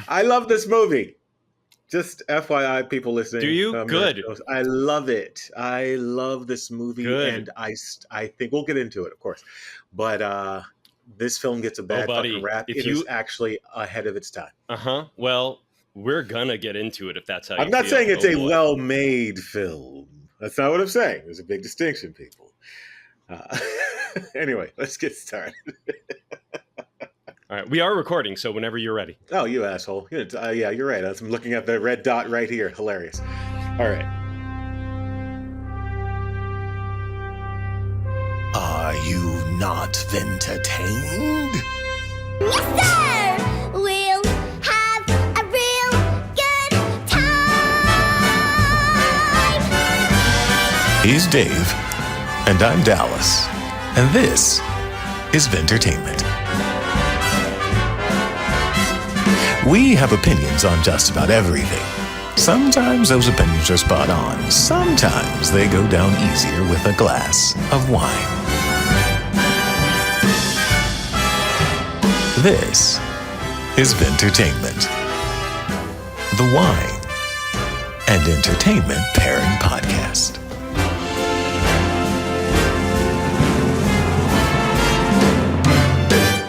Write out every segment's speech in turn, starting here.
I love this movie. Just FYI, people listening. Do you? Good. I love it. I love this movie, Good. and I think we'll get into it, of course. But this film gets a bad buddy, fucking rap. It is actually ahead of its time. Well, we're gonna get into it if that's how you I'm not feel. saying it's a well-made film. That's not what I'm saying. There's a big distinction, people. Anyway, let's get started. All right, we are recording, so whenever you're ready. Oh, you asshole. Yeah, you're right. I'm looking at the red dot right here. Hilarious. All right. Are you not entertained? Yes, sir! We'll have a real good time! He's Dave, and I'm Dallas, and this is Ventertainment. We have opinions on just about everything. Sometimes those opinions are spot on. Sometimes they go down easier with a glass of wine. This is Ventertainment, the wine and entertainment pairing podcast.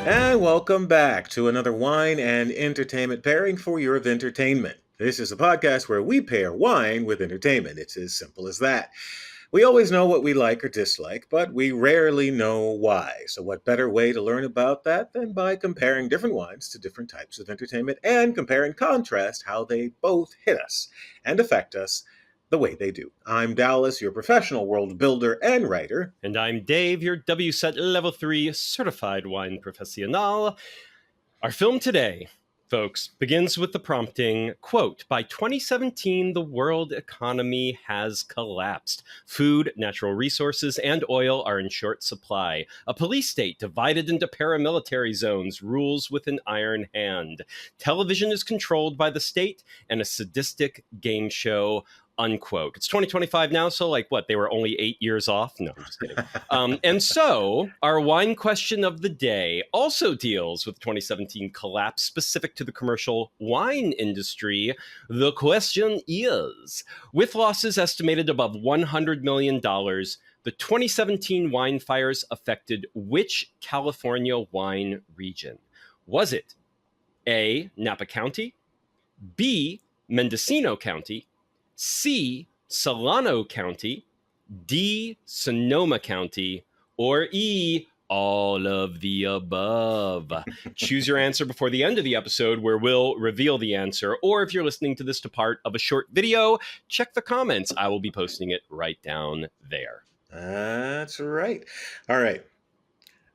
And welcome back to another wine and entertainment pairing for your entertainment. This is a podcast where we pair wine with entertainment. It's as simple as that. We always know what we like or dislike, but we rarely know why. So what better way to learn about that than by comparing different wines to different types of entertainment and compare and contrast how they both hit us and affect us the way they do. I'm Dallas, your professional world builder and writer. And I'm Dave, your WSET Level 3 certified wine professional. Our film today, folks, begins with the prompting, quote, by 2017, the world economy has collapsed. Food, natural resources, and oil are in short supply. A police state divided into paramilitary zones rules with an iron hand. Television is controlled by the state, and a sadistic game show, unquote. It's 2025 now, so like what? They were only 8 years off? No, I'm just kidding. And so our wine question of the day also deals with 2017 collapse specific to the commercial wine industry. The question is, with losses estimated above $100 million, the 2017 wine fires affected which California wine region? Was it A, Napa County, B, Mendocino County, C, Solano County, D, Sonoma County, or E, all of the above? Choose your answer before the end of the episode where we'll reveal the answer. Or if you're listening to this to part of a short video, check the comments. I will be posting it right down there. That's right. All right.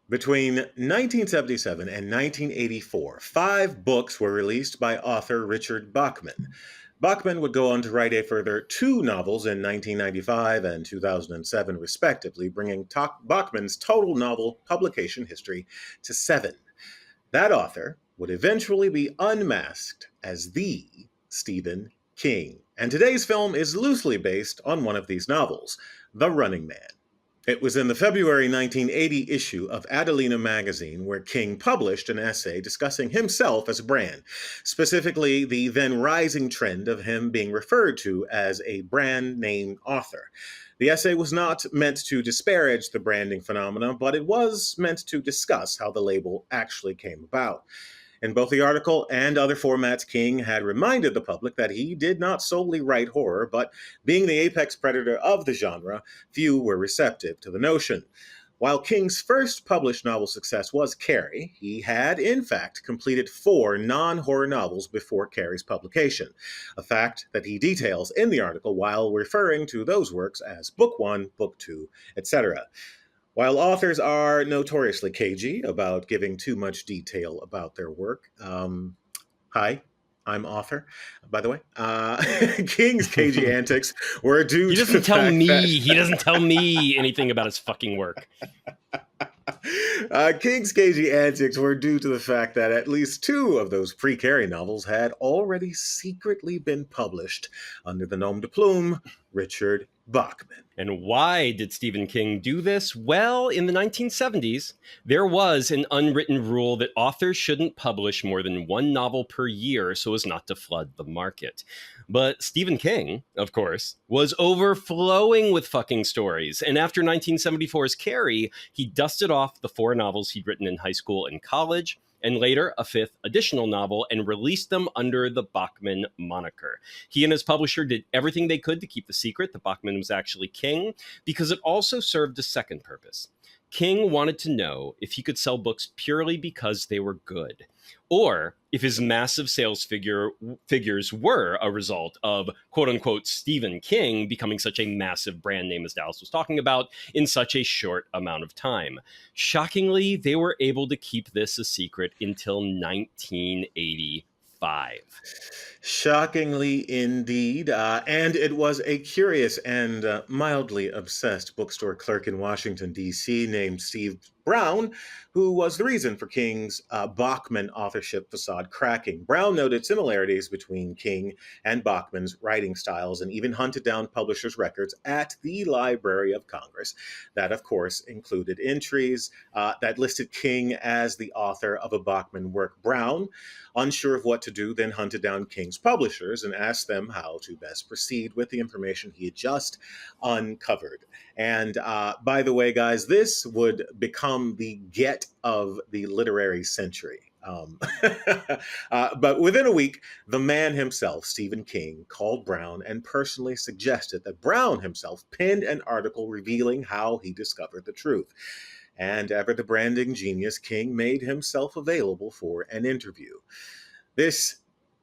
Between 1977 and 1984, 5 books were released by author Richard Bachman. Bachman would go on to write a further 2 novels in 1995 and 2007, respectively, bringing Bachman's total novel publication history to 7. That author would eventually be unmasked as the Stephen King. And today's film is loosely based on one of these novels, The Running Man. It was in the February 1980 issue of Adelina magazine where King published an essay discussing himself as a brand, specifically the then rising trend of him being referred to as a brand name author. The essay was not meant to disparage the branding phenomena, but it was meant to discuss how the label actually came about. In both the article and other formats, King had reminded the public that he did not solely write horror, but being the apex predator of the genre, few were receptive to the notion. While King's first published novel success was Carrie, he had, in fact, completed 4 non-horror novels before Carrie's publication, a fact that he details in the article while referring to those works as Book 1, Book 2, etc. While authors are notoriously cagey about giving too much detail about their work, hi, I'm author, by the way. King's cagey antics were due to the fact He doesn't tell me anything about his fucking work. King's cagey antics were due to the fact that at least 2 of those pre-Carrie novels had already secretly been published under the nom de plume Richard Bachman. And why did Stephen King do this? Well, in the 1970s, there was an unwritten rule that authors shouldn't publish more than one novel per year so as not to flood the market. But Stephen King, of course, was overflowing with fucking stories. And after 1974's Carrie, he dusted off the 4 novels he'd written in high school and college, and later a 5th additional novel, and released them under the Bachman moniker. He and his publisher did everything they could to keep the secret that Bachman was actually King, because it also served a second purpose. King wanted to know if he could sell books purely because they were good, or if his massive sales figures were a result of, quote-unquote, Stephen King becoming such a massive brand name, as Dallas was talking about, in such a short amount of time. Shockingly, they were able to keep this a secret until 1985. Shockingly indeed. And it was a curious and mildly obsessed bookstore clerk in Washington, D.C. named Steve Brown, who was the reason for King's Bachman authorship facade cracking. Brown noted similarities between King and Bachman's writing styles and even hunted down publishers' records at the Library of Congress. That, of course, included entries that listed King as the author of a Bachman work. Brown, unsure of what to do, then hunted down King's publishers and asked them how to best proceed with the information he had just uncovered. And by the way, guys, this would become the get of the literary century. But within a week, the man himself, Stephen King, called Brown and personally suggested that Brown himself penned an article revealing how he discovered the truth. And ever the branding genius, King made himself available for an interview. This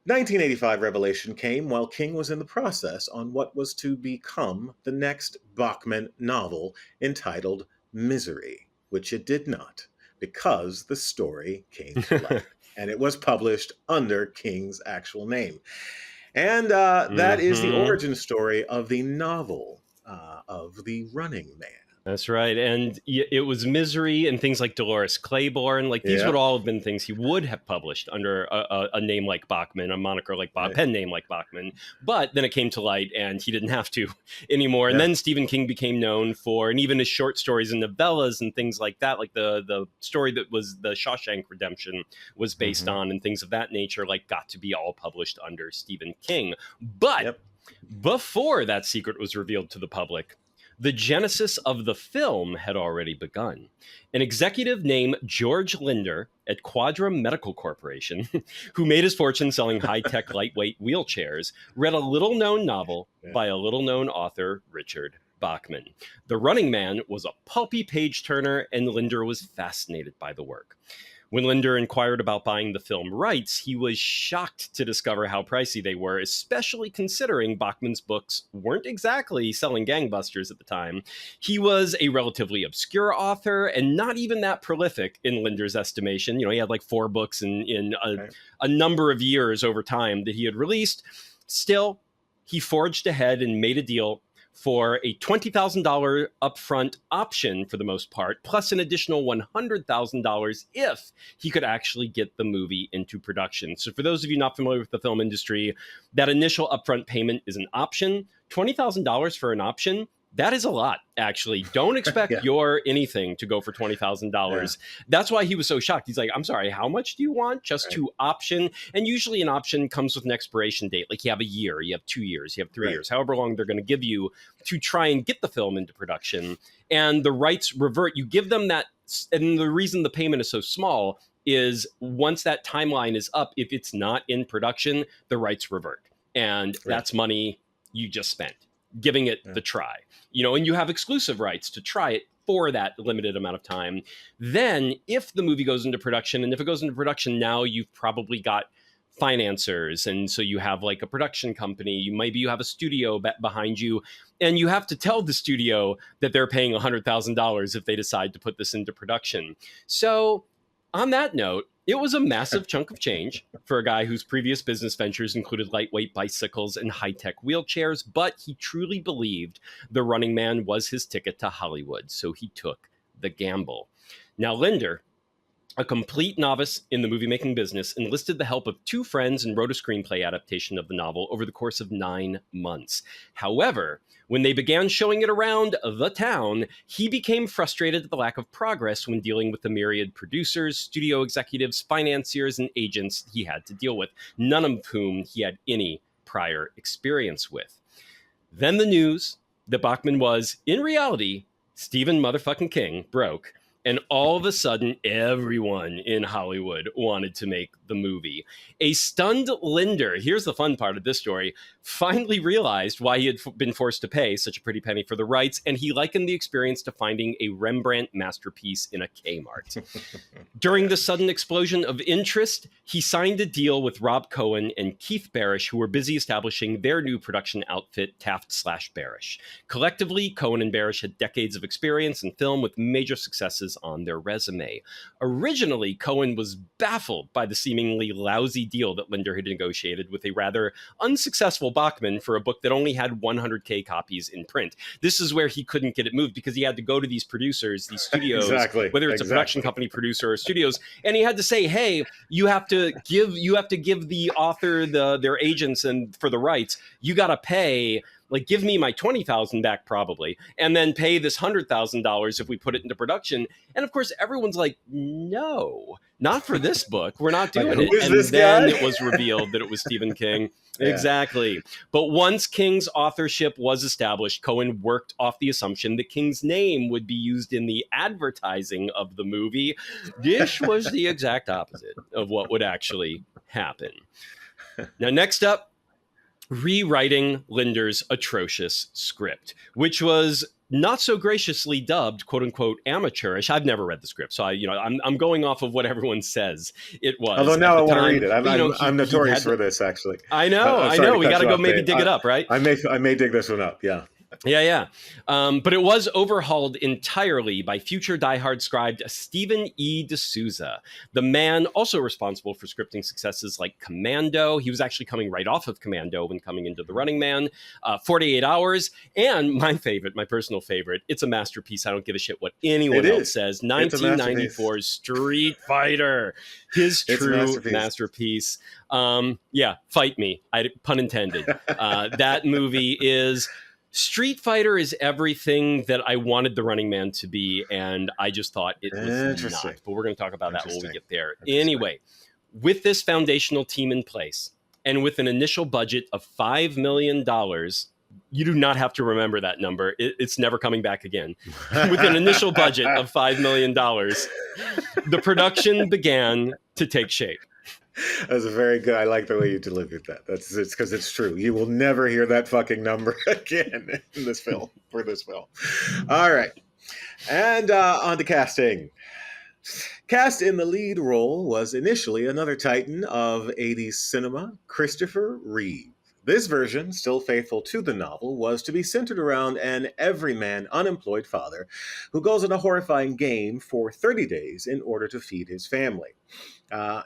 1985 revelation came while King was in the process on what was to become the next Bachman novel, entitled Misery, which it did not, because the story came to light. And it was published under King's actual name. And that is the origin story of the novel of The Running Man. That's right. And it was Misery and things like Dolores Claiborne. Like, these would all have been things he would have published under a name like Bachman, a moniker like pen name like Bachman. But then it came to light and he didn't have to anymore. And then Stephen King became known for, and even his short stories and novellas and things like that, like the story that was the Shawshank Redemption was based on, and things of that nature, like, got to be all published under Stephen King. But before that secret was revealed to the public, the genesis of the film had already begun. An executive named George Linder at Quadra Medical Corporation, who made his fortune selling high-tech lightweight wheelchairs, read a little-known novel by a little-known author, Richard Bachman. The Running Man was a pulpy page-turner, and Linder was fascinated by the work. When Linder inquired about buying the film rights, he was shocked to discover how pricey they were, especially considering Bachman's books weren't exactly selling gangbusters at the time. He was a relatively obscure author and not even that prolific in Linder's estimation. You know, he had like 4 books in a number of years over time that he had released. Still, he forged ahead and made a deal for a $20,000 upfront option for the most part, plus an additional $100,000 if he could actually get the movie into production. So for those of you not familiar with the film industry, that initial upfront payment is an option. $20,000 for an option, that is a lot, actually. Don't expect your anything to go for $20,000. That's why he was so shocked. He's like, I'm sorry, how much do you want just to option? And usually an option comes with an expiration date. Like, you have a year, you have 2 years, you have 3 years, however long they're going to give you to try and get the film into production. And the rights revert. You give them that. And the reason the payment is so small is once that timeline is up, if it's not in production, the rights revert. And that's money you just spent giving it the try, you know, and you have exclusive rights to try it for that limited amount of time. Then if the movie goes into production, and if it goes into production now, you've probably got financiers. And so you have like a production company, maybe you have a studio behind you, and you have to tell the studio that they're paying $100,000 if they decide to put this into production. So on that note, it was a massive chunk of change for a guy whose previous business ventures included lightweight bicycles and high-tech wheelchairs, but he truly believed The Running Man was his ticket to Hollywood, so he took the gamble. Now, Linder, a complete novice in the movie-making business, enlisted the help of two friends and wrote a screenplay adaptation of the novel over the course of 9 months. However, when they began showing it around the town, he became frustrated at the lack of progress when dealing with the myriad producers, studio executives, financiers, and agents he had to deal with, none of whom he had any prior experience with. Then the news that Bachman was, in reality, Stephen motherfucking King broke. And all of a sudden, everyone in Hollywood wanted to make the movie. A stunned Linder, here's the fun part of this story, finally realized why he had been forced to pay such a pretty penny for the rights, and he likened the experience to finding a Rembrandt masterpiece in a Kmart. During the sudden explosion of interest, he signed a deal with Rob Cohen and Keith Barish, who were busy establishing their new production outfit, Taft/Barish. Collectively, Cohen and Barish had decades of experience in film with major successes on their resume. Originally, Cohen was baffled by the seemingly lousy deal that Linder had negotiated with a rather unsuccessful Bachman for a book that only had 100K copies in print. This is where he couldn't get it moved because he had to go to these producers, these studios, whether it's a production company, producer, or studios, and he had to say, "Hey, you have to give the author their agents and for the rights, you got to pay." Like, give me my $20,000 back probably, and then pay this $100,000 if we put it into production. And of course, everyone's like, no, not for this book. We're not doing it. And then it was revealed that it was Stephen King. Yeah. Exactly. But once King's authorship was established, Cohen worked off the assumption that King's name would be used in the advertising of the movie. This was the exact opposite of what would actually happen. Now, next up, rewriting Linder's atrocious script, which was not so graciously dubbed, quote unquote, amateurish. I've never read the script, so I'm going off of what everyone says it was. Although now I want to read it. I'm notorious for this, actually. I know. We got to go maybe dig it up, right? I may dig this one up. Yeah. Yeah. But it was overhauled entirely by future diehard scribe Stephen E. D'Souza, the man also responsible for scripting successes like Commando. He was actually coming right off of Commando when coming into The Running Man, 48 Hours, and my personal favorite, it's a masterpiece. I don't give a shit what anyone else says. 1994's Street Fighter, his true masterpiece. Yeah, fight me. Pun intended. That movie is... Street Fighter is everything that I wanted The Running Man to be, and I just thought it was not. But we're going to talk about that when we get there. Anyway, with this foundational team in place, and with an initial budget of $5 million, you do not have to remember that number. It's never coming back again. With an initial budget of $5 million, the production began to take shape. That's a very good. I like the way you delivered that. It's because it's true. You will never hear that fucking number again in this film. For this film. All right, and on to casting. Cast in the lead role was initially another titan of 80s cinema, Christopher Reeve. This version, still faithful to the novel, was to be centered around an everyman unemployed father who goes on a horrifying game for 30 days in order to feed his family.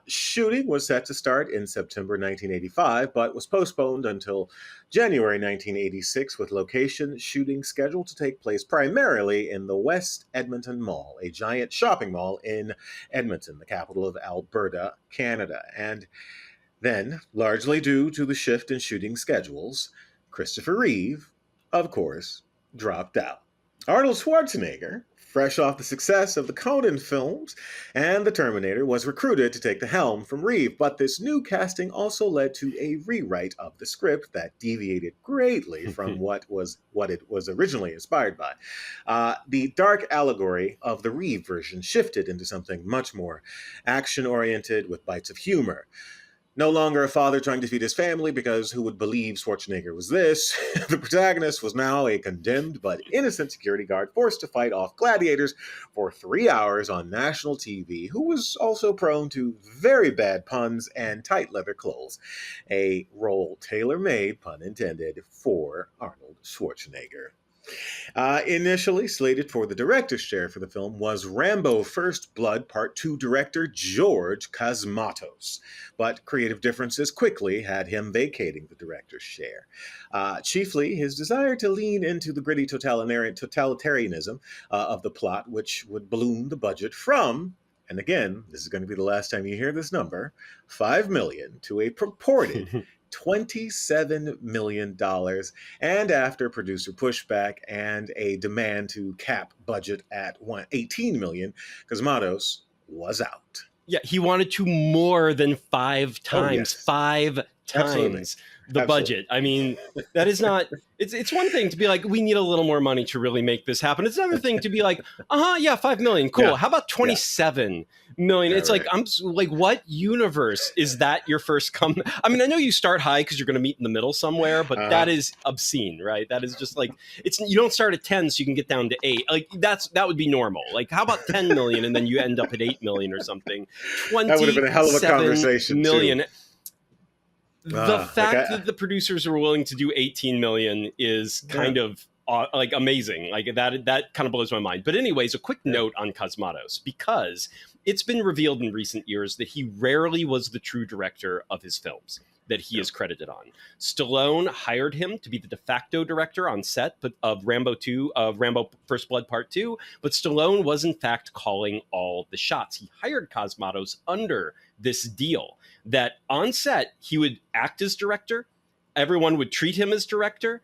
Shooting was set to start in September 1985, but was postponed until January 1986, with location shooting scheduled to take place primarily in the West Edmonton Mall, a giant shopping mall in Edmonton, the capital of Alberta, Canada. And then, largely due to the shift in shooting schedules, Christopher Reeve, of course, dropped out. Arnold Schwarzenegger, fresh off the success of the Conan films and The Terminator, was recruited to take the helm from Reeve, but this new casting also led to a rewrite of the script that deviated greatly from what it was originally inspired by. The dark allegory of the Reeve version shifted into something much more action-oriented with bites of humor. No longer a father trying to feed his family, because who would believe Schwarzenegger was this? The protagonist was now a condemned but innocent security guard forced to fight off gladiators for 3 hours on national TV, who was also prone to very bad puns and tight leather clothes. A role tailor-made, pun intended, for Arnold Schwarzenegger. Initially slated for the director's chair for the film was Rambo First Blood Part 2 director George Cosmatos, but creative differences quickly had him vacating the director's chair. Chiefly his desire to lean into the gritty totalitarianism of the plot, which would balloon the budget from and again, this is going to be the last time you hear this number, $5 million to a purported $27 million. And after producer pushback and a demand to cap budget at $18 million, Cosmatos was out. Yeah, he wanted to more than 5 times. yes. 5 times the budget. I mean, that is not, it's one thing to be like, we need a little more money to really make this happen. It's another thing to be like, yeah, 5 million, cool. Yeah. How about 27 million? It's like, I'm like, what universe is that your first come? I mean, I know you start high because you're going to meet in the middle somewhere, but that is obscene, right? That is just like, you don't start at 10 so you can get down to 8. Like that would be normal. Like, how about 10 million and then you end up at 8 million or something? That would have been a hell of a conversation. Million. Too. The fact that the producers were willing to do 18 million is kind of like amazing. Like that kind of blows my mind. But anyways, a quick note on Cosmatos, because it's been revealed in recent years that he rarely was the true director of his films that he is credited on. Stallone hired him to be the de facto director on set of Rambo First Blood Part 2, but Stallone was in fact calling all the shots. He hired Cosmatos under this deal that on set he would act as director, everyone would treat him as director,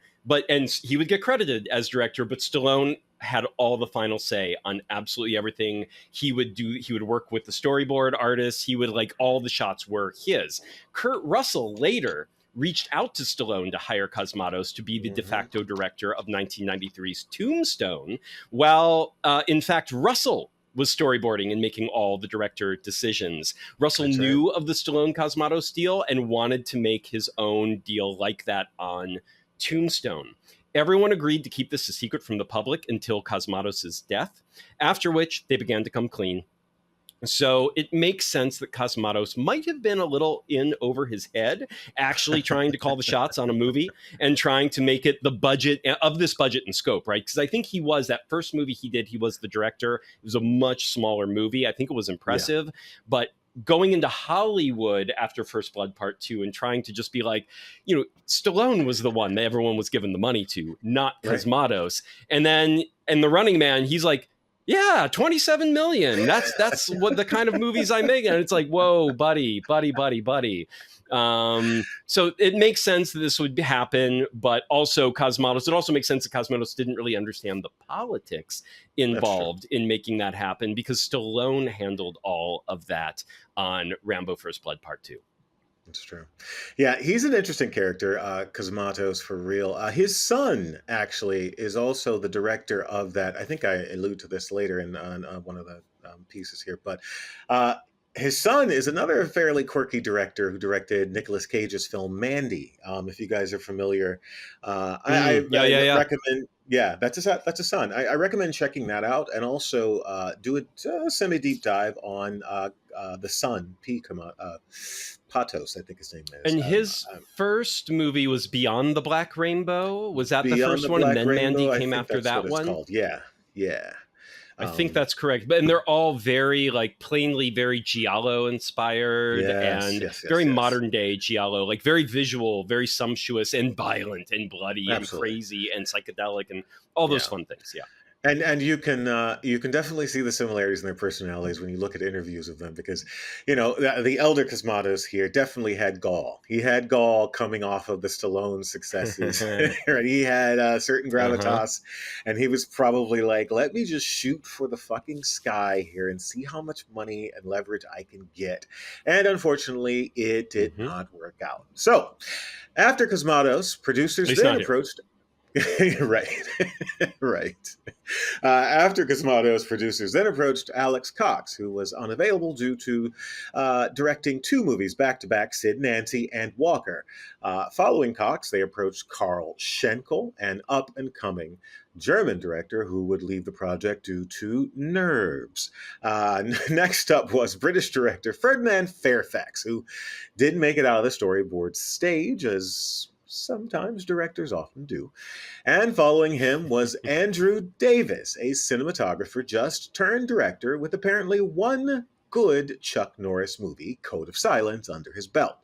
and he would get credited as director, but Stallone had all the final say on absolutely everything he would do. He would work with the storyboard artists. He would all the shots were his. Kurt Russell later reached out to Stallone to hire Cosmatos to be the de facto director of 1993's Tombstone, while in fact Russell was storyboarding and making all the director decisions. Russell knew of the Stallone Cosmatos deal and wanted to make his own deal like that on Tombstone. Everyone agreed to keep this a secret from the public until Cosmatos' death, after which they began to come clean. So it makes sense that Cosmatos might have been a little in over his head, actually trying to call the shots on a movie and trying to make it the budget of this budget and scope, right? Because I think he was, that first movie he did, he was the director. It was a much smaller movie. I think it was impressive, but going into Hollywood after First Blood Part 2 and trying to just be like, Stallone was the one that everyone was giving the money to, not Cosmatos. And then in The Running Man, he's like, yeah, 27 million. That's what the kind of movies I make. And it's like, whoa, buddy. So it makes sense that this would happen, but also Cosmatos, it also makes sense that Cosmatos didn't really understand the politics involved in making that happen, because Stallone handled all of that on Rambo First Blood Part 2. That's true. Yeah, he's an interesting character, Cosmatos, for real. His son, actually, is also the director of that. I think I allude to this later in one of the pieces here, but his son is another fairly quirky director who directed Nicolas Cage's film Mandy. If you guys are familiar, I recommend. Yeah, that's a son. I recommend checking that out, and also do a semi deep dive on the son, Patos, I think his name is. And his first movie was Beyond the Black Rainbow. Was that the first one? And then Rainbow, Mandy came after that one. Called. Yeah. I think that's correct. But and they're all very plainly very giallo inspired and very modern day giallo, very visual, very sumptuous and violent and bloody and crazy and psychedelic and all those fun things. Yeah. And you can definitely see the similarities in their personalities when you look at interviews of them, because the elder Cosmatos here definitely had gall. He had gall coming off of the Stallone successes. Right? He had a certain gravitas, and he was probably like, "Let me just shoot for the fucking sky here and see how much money and leverage I can get." And unfortunately, it did not work out. So, after Cosmatos, producers then approached. Right. After Cosmatos, producers then approached Alex Cox, who was unavailable due to directing 2 movies back-to-back, Sid, Nancy, and Walker. Following Cox, they approached Karl Schenkel, an up-and-coming German director who would leave the project due to nerves. Next up was British director Ferdinand Fairfax, who didn't make it out of the storyboard stage, as sometimes directors often do. And following him was Andrew Davis, a cinematographer just turned director with apparently one good Chuck Norris movie, Code of Silence, under his belt.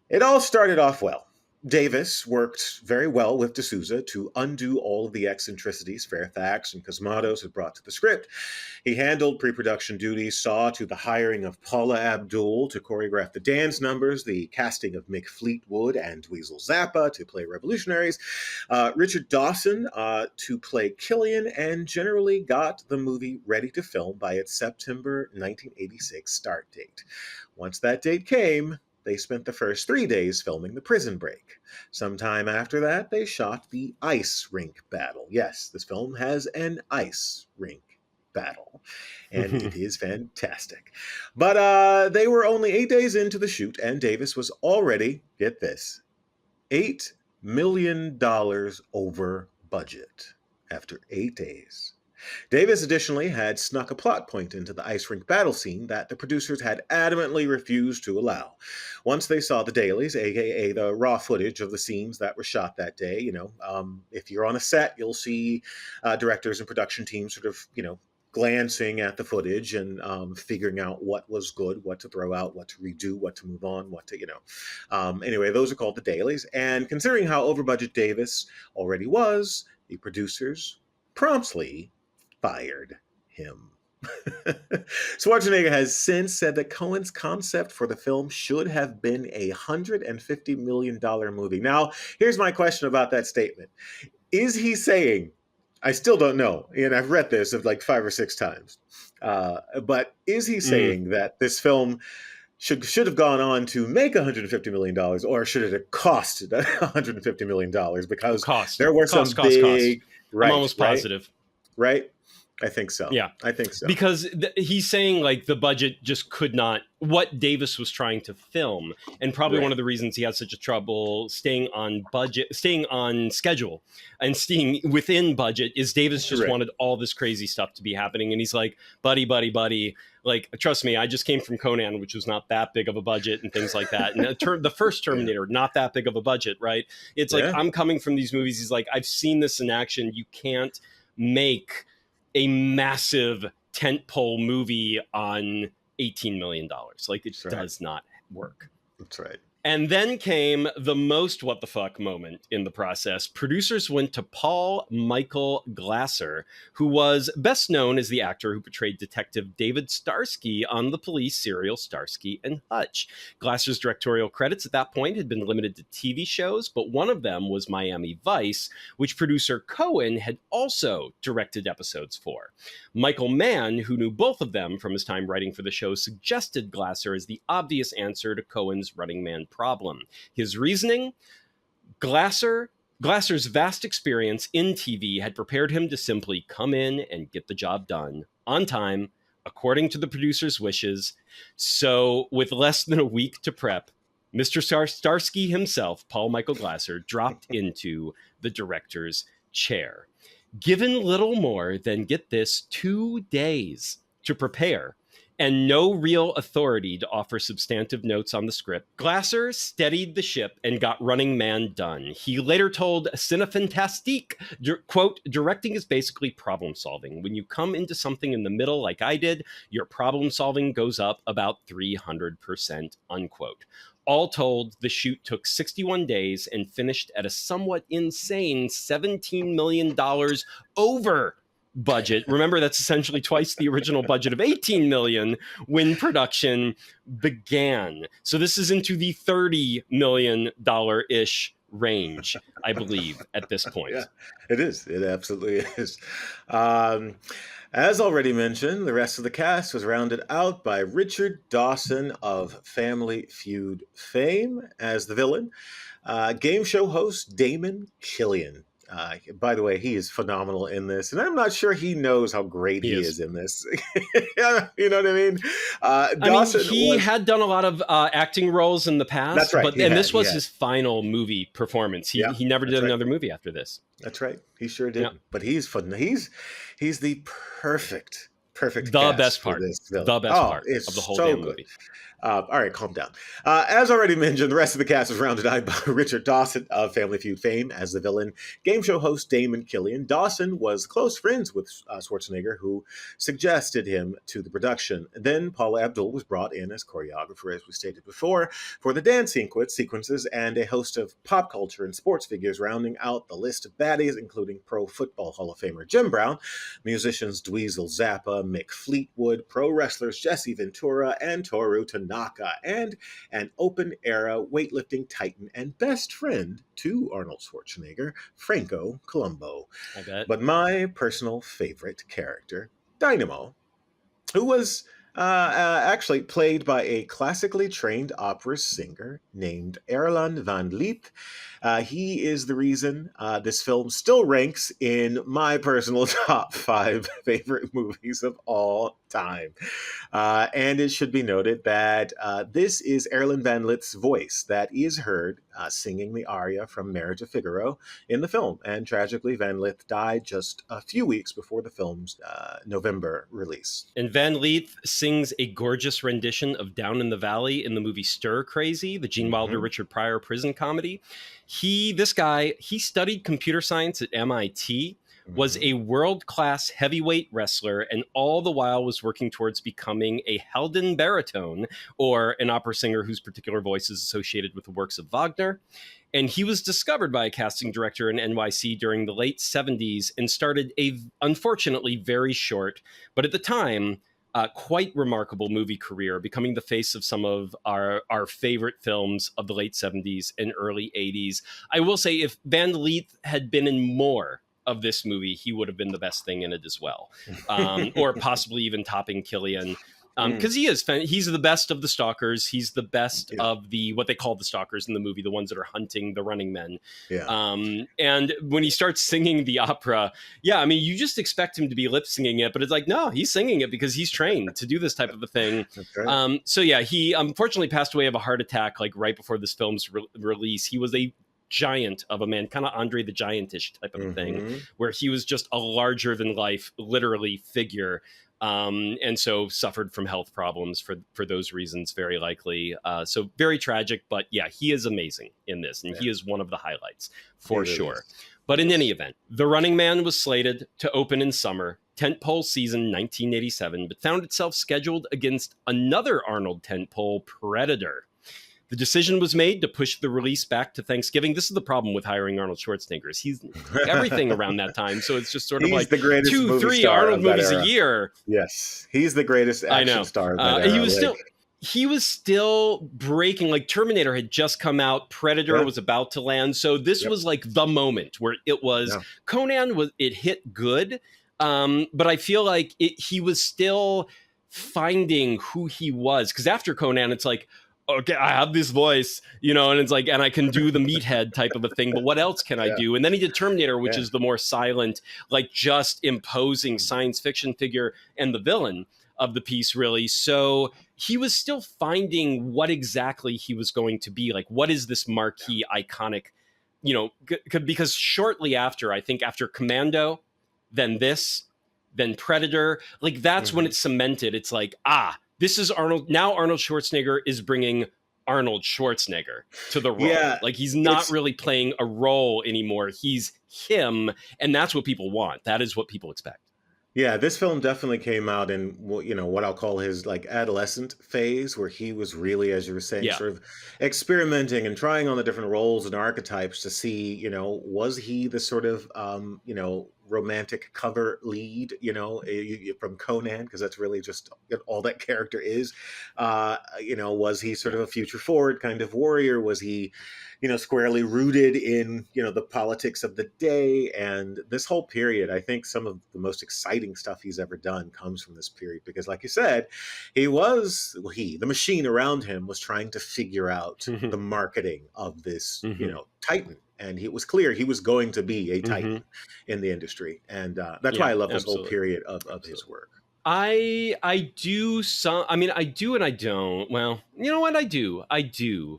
It all started off well. Davis worked very well with de Souza to undo all of the eccentricities Fairfax and Cosmatos had brought to the script. He handled pre-production duties, saw to the hiring of Paula Abdul to choreograph the dance numbers, the casting of Mick Fleetwood and Dweezil Zappa to play revolutionaries, Richard Dawson to play Killian, and generally got the movie ready to film by its September 1986 start date. Once that date came, they spent the first 3 days filming the prison break. Sometime after that, they shot the ice rink battle. Yes, this film has an ice rink battle, and it is fantastic. But they were only 8 days into the shoot, and Davis was already, get this, $8 million over budget after 8 days. Davis additionally had snuck a plot point into the ice rink battle scene that the producers had adamantly refused to allow. Once they saw the dailies, aka the raw footage of the scenes that were shot that day, if you're on a set, you'll see directors and production teams sort of, glancing at the footage and figuring out what was good, what to throw out, what to redo, what to move on, what to, anyway, those are called the dailies. And considering how over budget Davis already was, the producers promptly fired him. Schwarzenegger has since said that Cohen's concept for the film should have been a $150 million movie. Now, here's my question about that statement. Is he saying, I still don't know, and I've read this like 5 or 6 times, but is he saying that this film should have gone on to make $150 million, or should it have cost $150 million? Because there were some big... Right, I'm almost positive. Right? I think so. Yeah. I think so. Because he's saying like the budget just could not, what Davis was trying to film. And probably one of the reasons he had such a trouble staying on budget, staying on schedule and staying within budget is Davis just wanted all this crazy stuff to be happening. And he's like, buddy, like, trust me, I just came from Conan, which was not that big of a budget and things like that. And the first Terminator, not that big of a budget, right? It's like, I'm coming from these movies. He's like, I've seen this in action. You can't make a massive tentpole movie on $18 million. Like, it does not work. That's right. And then came the most what the fuck moment in the process. Producers went to Paul Michael Glasser, who was best known as the actor who portrayed Detective David Starsky on the police serial Starsky and Hutch. Glasser's directorial credits at that point had been limited to TV shows, but one of them was Miami Vice, which producer Cohen had also directed episodes for. Michael Mann, who knew both of them from his time writing for the show, suggested Glasser as the obvious answer to Cohen's Running Man problem. His reasoning? Glasser's vast experience in TV had prepared him to simply come in and get the job done on time, according to the producer's wishes. So, with less than a week to prep, Mr. Starsky himself, Paul Michael Glasser, dropped into the director's chair. Given little more than, get this, 2 days to prepare and no real authority to offer substantive notes on the script, Glasser steadied the ship and got Running Man done. He later told Cinefantastique, quote, directing is basically problem solving. When you come into something in the middle like I did, your problem solving goes up about 300%, unquote. All told, the shoot took 61 days and finished at a somewhat insane $17 million over budget. Remember, that's essentially twice the original budget of $18 million when production began. So this is into the $30 million-ish range, I believe, at this point. Yeah, it is. It absolutely is. As already mentioned, the rest of the cast was rounded out by Richard Dawson of Family Feud fame as the villain, game show host Damon Killian. By the way, he is phenomenal in this, and I'm not sure he knows how great he is in this. You know what I mean? Dawson he had done a lot of acting roles in the past. That's right. But this was his final movie performance. He never did another movie after this. That's right. He sure did. Yeah. But he's fun. He's the perfect the best part. The best part of the whole damn movie. All right, calm down. As already mentioned, the rest of the cast was rounded out by Richard Dawson of Family Feud fame as the villain, game show host Damon Killian. Dawson was close friends with Schwarzenegger, who suggested him to the production. Then Paula Abdul was brought in as choreographer, as we stated before, for the dance sequences and a host of pop culture and sports figures, rounding out the list of baddies, including Pro Football Hall of Famer Jim Brown, musicians Dweezil Zappa, Mick Fleetwood, pro wrestlers Jesse Ventura and Toru Tanaka, and an open-era weightlifting titan and best friend to Arnold Schwarzenegger, Franco Columbo. I bet. But my personal favorite character, Dynamo, who was actually played by a classically trained opera singer named Erland van Lith. He is the reason this film still ranks in my personal top 5 favorite movies of all time. And it should be noted that this is Erland van Lith's voice that is heard singing the aria from Marriage of Figaro in the film. And tragically, Van Lith died just a few weeks before the film's November release. And Van Lith sings a gorgeous rendition of Down in the Valley in the movie Stir Crazy, the Gene Wilder, Richard Pryor prison comedy. He studied computer science at MIT, was a world-class heavyweight wrestler, and all the while was working towards becoming a Helden baritone, or an opera singer whose particular voice is associated with the works of Wagner. And he was discovered by a casting director in NYC during the late 70s and started a, unfortunately, very short, but at the time, quite remarkable movie career, becoming the face of some of our favorite films of the late 70s and early 80s. I will say, if Van Lith had been in more of this movie, he would have been the best thing in it as well, or possibly even topping Killian. Because he's the best of the stalkers. He's the best of the what they call the stalkers in the movie, the ones that are hunting the running men. And when he starts singing the opera, I mean, you just expect him to be lip singing it, but it's like, no, he's singing it because he's trained to do this type of a thing. Right. He unfortunately passed away of a heart attack like right before this film's release. He was a giant of a man, kind of Andre the Giantish type of a thing, where he was just a larger than life, literally figure. And so suffered from health problems for those reasons, very likely. So very tragic, but he is amazing in this. And he is one of the highlights for sure. But in any event, The Running Man was slated to open in summer, tentpole season 1987, but found itself scheduled against another Arnold tentpole, Predator. The decision was made to push the release back to Thanksgiving. This is the problem with hiring Arnold Schwarzenegger. He's everything around that time. So it's just sort of like the greatest 2-3 Arnold movies a year. Yes. He's the greatest action star of that era. He was still breaking, like Terminator had just come out. Predator was about to land. So this was like the moment where it was Conan it hit good. But I feel like he was still finding who he was. Because after Conan, it's like, okay, I have this voice, and it's like, and I can do the meathead type of a thing, but what else can I do? And then he did Terminator, which is the more silent, like just imposing science fiction figure and the villain of the piece, really. So he was still finding what exactly he was going to be. Like, what is this marquee, iconic, because shortly after, I think after Commando, then this, then Predator, like that's when it's cemented. It's like, this is Arnold. Now Arnold Schwarzenegger is bringing Arnold Schwarzenegger to the role. Like he's not really playing a role anymore. He's him. And that's what people want. That is what people expect. Yeah, this film definitely came out in, what I'll call his like adolescent phase, where he was really, as you were saying, sort of experimenting and trying on the different roles and archetypes to see, was he the sort of, romantic cover lead, from Conan, because that's really just all that character is. Was he sort of a future forward kind of warrior? Was he, squarely rooted in, the politics of the day? And this whole period, I think some of the most exciting stuff he's ever done comes from this period, because like you said, the machine around him was trying to figure out the marketing of this, Titan. And it was clear he was going to be a Titan in the industry. And that's why I love this whole period of his work. I do some. I mean, I do and I don't. Well, you know what? I do.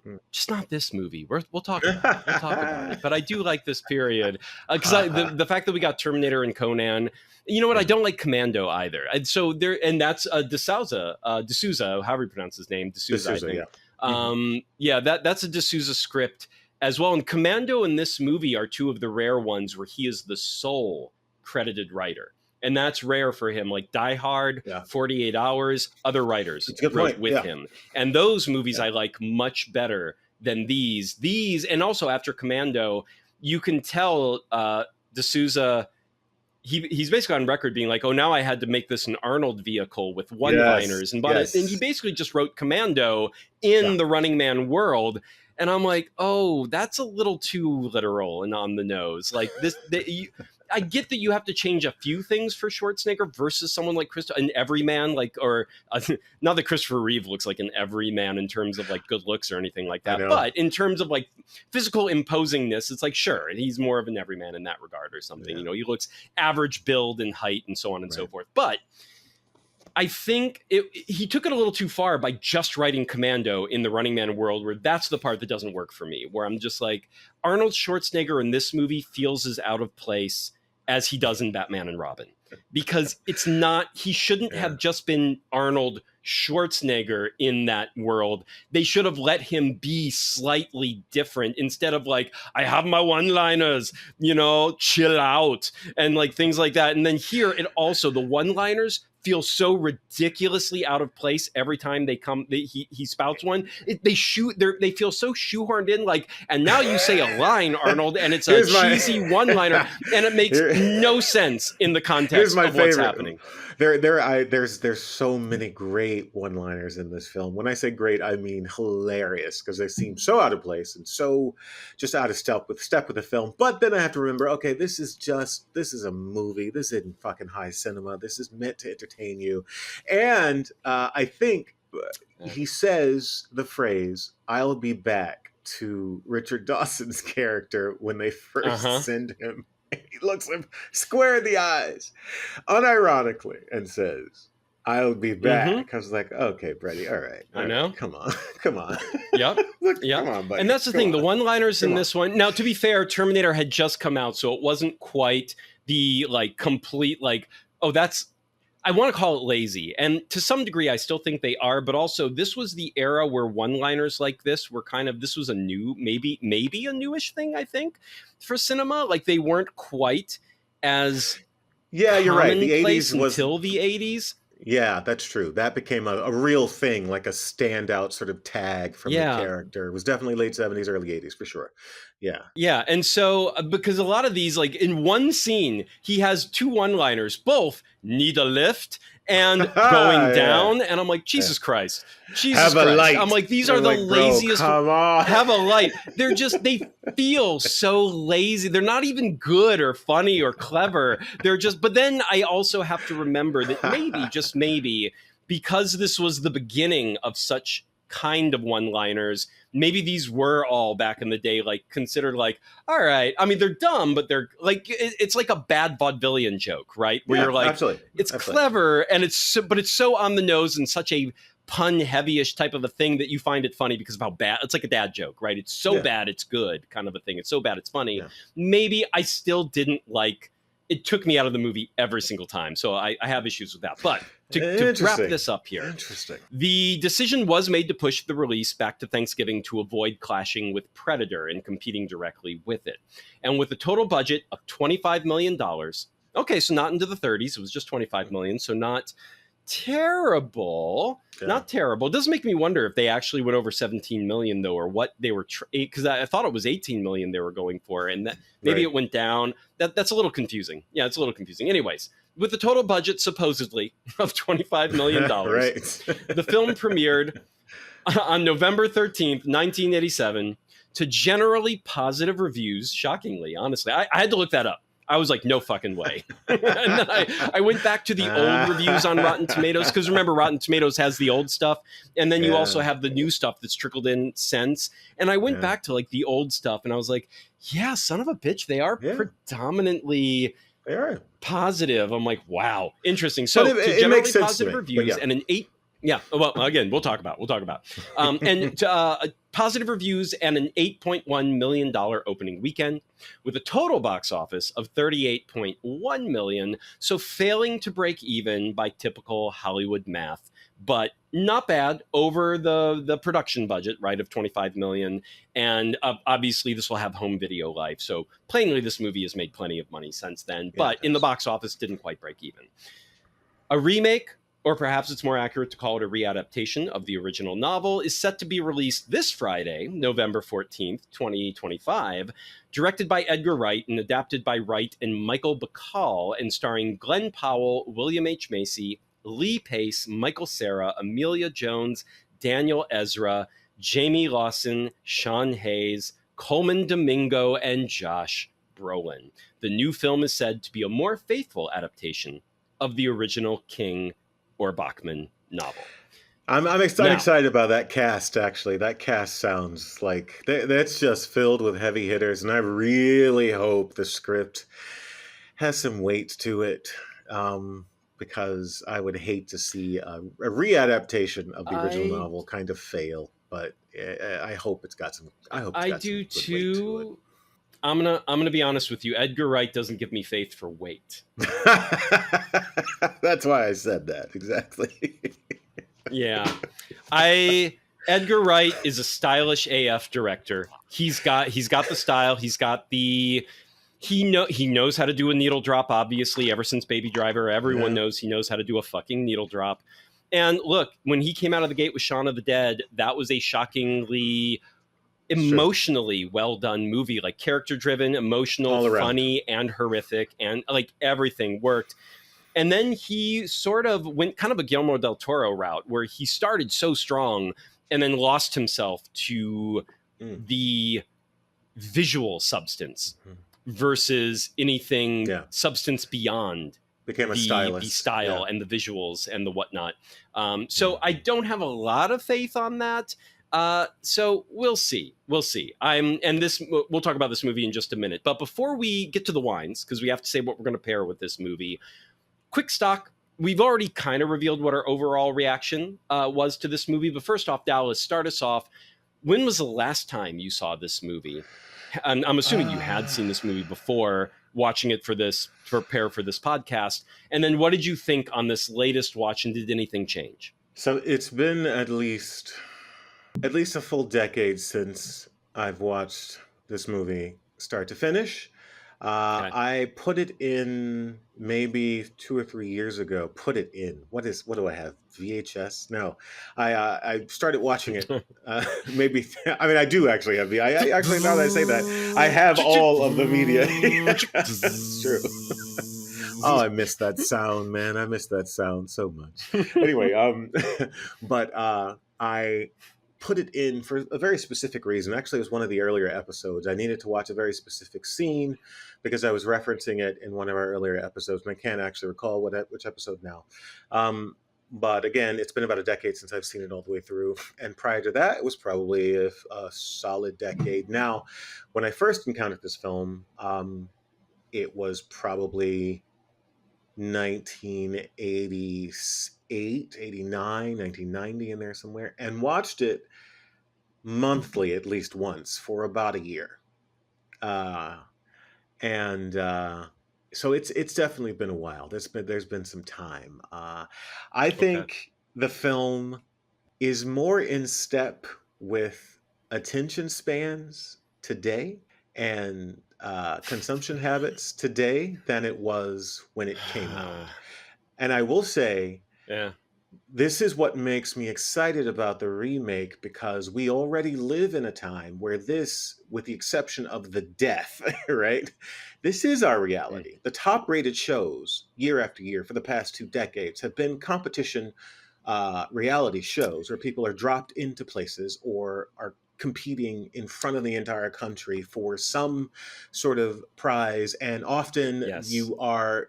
Hmm. Just not this movie. We'll talk about it. We'll talk about it. But I do like this period because the fact that we got Terminator and Conan. You know what? I don't like Commando either. And so there, and that's D'Souza, however you pronounce his name, D'Souza, I think. Yeah. That's a D'Souza script as well. And Commando and this movie are two of the rare ones where he is the sole credited writer. And that's rare for him. Like Die Hard, 48 Hours, other writers wrote with him. And those movies I like much better than these. These, and also after Commando, you can tell D'Souza, he's basically on record being like, oh, now I had to make this an Arnold vehicle with one-liners. And he basically just wrote Commando in the Running Man world. And I'm like, oh, that's a little too literal and on the nose. Like this, I get that you have to change a few things for Schwarzenegger versus someone like an everyman, like, or not that Christopher Reeve looks like an everyman in terms of like good looks or anything like that, but in terms of like physical imposingness, it's like, sure, he's more of an everyman in that regard or something. You know, he looks average build and height and so on and so forth. But I think he took it a little too far by just writing Commando in the Running Man world, where that's the part that doesn't work for me, where I'm just like, Arnold Schwarzenegger in this movie feels as out of place as he does in Batman and Robin, because it's not, he shouldn't have just been Arnold Schwarzenegger in that world. They should have let him be slightly different instead of like, I have my one-liners, you know, chill out and like things like that. And then here it also, the one-liners feel so ridiculously out of place every time they come. He spouts one. They feel so shoehorned in. Like, and now you say a line, Arnold, and it's a cheesy one-liner, and it makes no sense in the context of what's happening. There's so many great one-liners in this film. When I say great, I mean hilarious, because they seem so out of place and so just out of step with the film. But then I have to remember, okay, this is a movie. This isn't fucking high cinema. This is meant to entertain you. And I think he says the phrase, "I'll be back," to Richard Dawson's character when they first send him. He looks him square in the eyes, unironically, and says, "I'll be back." I was like, okay, Brady, all right. I know. Come on. Yep. Come on, buddy. And that's the thing. The one-liners in this one. Now, to be fair, Terminator had just come out, so it wasn't quite the like complete like, oh, that's. I want to call it lazy. And to some degree, I still think they are. But also, this was the era where one-liners like this were this was a new, maybe a newish thing, I think, for cinema. Like, they weren't quite as you're right. The 80s was until the 80s. Yeah, that's true. That became a real thing, like a standout sort of tag from the character. It was definitely late 70s, early 80s, for sure. Yeah. Yeah, and so, because a lot of these, like, in one scene, he has two one-liners, both need a lift and going down, and I'm like, Jesus Christ. Have a light. I'm like, these are the laziest. Come on. Have a light. They feel so lazy. They're not even good or funny or clever. They're just, but then I also have to remember that maybe, just maybe, because this was the beginning of such kind of one-liners, maybe these were all back in the day like considered like, all right, I mean, they're dumb, but they're like, it's like a bad vaudevillian joke, right? Where you're like, it's clever and but it's so on the nose and such a pun heavy-ish type of a thing that you find it funny because of how bad it's, like a dad joke, right? It's so bad it's good kind of a thing. It's so bad it's funny. Maybe I still didn't like, it took me out of the movie every single time. So I have issues with that. But to wrap this up here, the decision was made to push the release back to Thanksgiving to avoid clashing with Predator and competing directly with it. And with a total budget of $25 million, okay, so not into the 30s, it was just $25 million, so not terrible. Not terrible. It does make me wonder if they actually went over 17 million though, or what they were, because I thought it was 18 million they were going for, and that maybe it went down. That's a little confusing. Yeah, it's a little confusing. Anyways, with the total budget supposedly of $25 million, the film premiered on November 13th, 1987, to generally positive reviews. Shockingly, honestly, I had to look that up. I was like, no fucking way. And then I went back to the old reviews on Rotten Tomatoes, because remember, Rotten Tomatoes has the old stuff, and then you also have the new stuff that's trickled in since. And I went back to like the old stuff, and I was like, yeah, son of a bitch, they are predominantly They are. Positive. I'm like, wow, interesting. So But to it generally makes sense to positive me. reviews But yeah. and an 8. Yeah. Well, again, we'll talk about. And positive reviews and an $8.1 million opening weekend with a total box office of $38.1 million. So failing to break even by typical Hollywood math, but not bad over the production budget, right, of $25 million. And obviously this will have home video life. So plainly this movie has made plenty of money since then, but in the box office didn't quite break even. A remake, or perhaps it's more accurate to call it a re-adaptation of the original novel, is set to be released this Friday, November 14th, 2025, directed by Edgar Wright and adapted by Wright and Michael Bacall, and starring Glenn Powell, William H. Macy, Lee Pace, Michael Cera, Amelia Jones, Daniel Ezra, Jamie Lawson, Sean Hayes, Coleman Domingo, and Josh Brolin. The new film is said to be a more faithful adaptation of the original King or Bachman novel. I'm excited about that cast, actually. That cast sounds like that's just filled with heavy hitters, and I really hope the script has some weight to it, because I would hate to see a re-adaptation of the original novel kind of fail. But I hope it's got some. I do too. I'm gonna be honest with you. Edgar Wright doesn't give me faith for weight. That's why I said that exactly. Yeah, Edgar Wright is a stylish AF director. He's got the style. He's got the he knows how to do a needle drop. Obviously, ever since Baby Driver, everyone knows he knows how to do a fucking needle drop. And look, when he came out of the gate with Shaun of the Dead, that was a shockingly emotionally well done movie, like character driven, emotional, funny, and horrific, and like everything worked. And then he sort of went kind of a Guillermo del Toro route where he started so strong and then lost himself to the visual substance versus anything substance beyond. Became a the style and the visuals and the whatnot. So I don't have a lot of faith on that. So we'll see. We'll talk about this movie in just a minute. But before we get to the wines, because we have to say what we're going to pair with this movie, quick stock. We've already kind of revealed what our overall reaction was to this movie. But first off, Dallas, start us off. When was the last time you saw this movie? And I'm assuming you had seen this movie before watching it to prepare for this podcast. And then what did you think on this latest watch, and did anything change? So it's been at least a full decade since I've watched this movie start to finish. I put it in maybe 2 or 3 years ago. What do I have? VHS? No, I started watching it. Maybe I do actually have I actually, now that I say that, I have all of the media. That's true. Oh, I miss that sound, man. I miss that sound so much. Anyway, but I put it in for a very specific reason. Actually, it was one of the earlier episodes. I needed to watch a very specific scene because I was referencing it in one of our earlier episodes, and I can't actually recall which episode now. But again, it's been about a decade since I've seen it all the way through. And prior to that, it was probably a solid decade. Now, when I first encountered this film, it was probably 1988, 89, 1990 in there somewhere, and watched it monthly at least once for about a year. So it's definitely been a while. There's been some time. I think the film is more in step with attention spans today and consumption habits today than it was when it came out. And I will say, this is what makes me excited about the remake, because we already live in a time where this, with the exception of the death, right? This is our reality. The top rated shows year after year for the past 2 decades have been competition reality shows where people are dropped into places or are competing in front of the entire country for some sort of prize. And often you are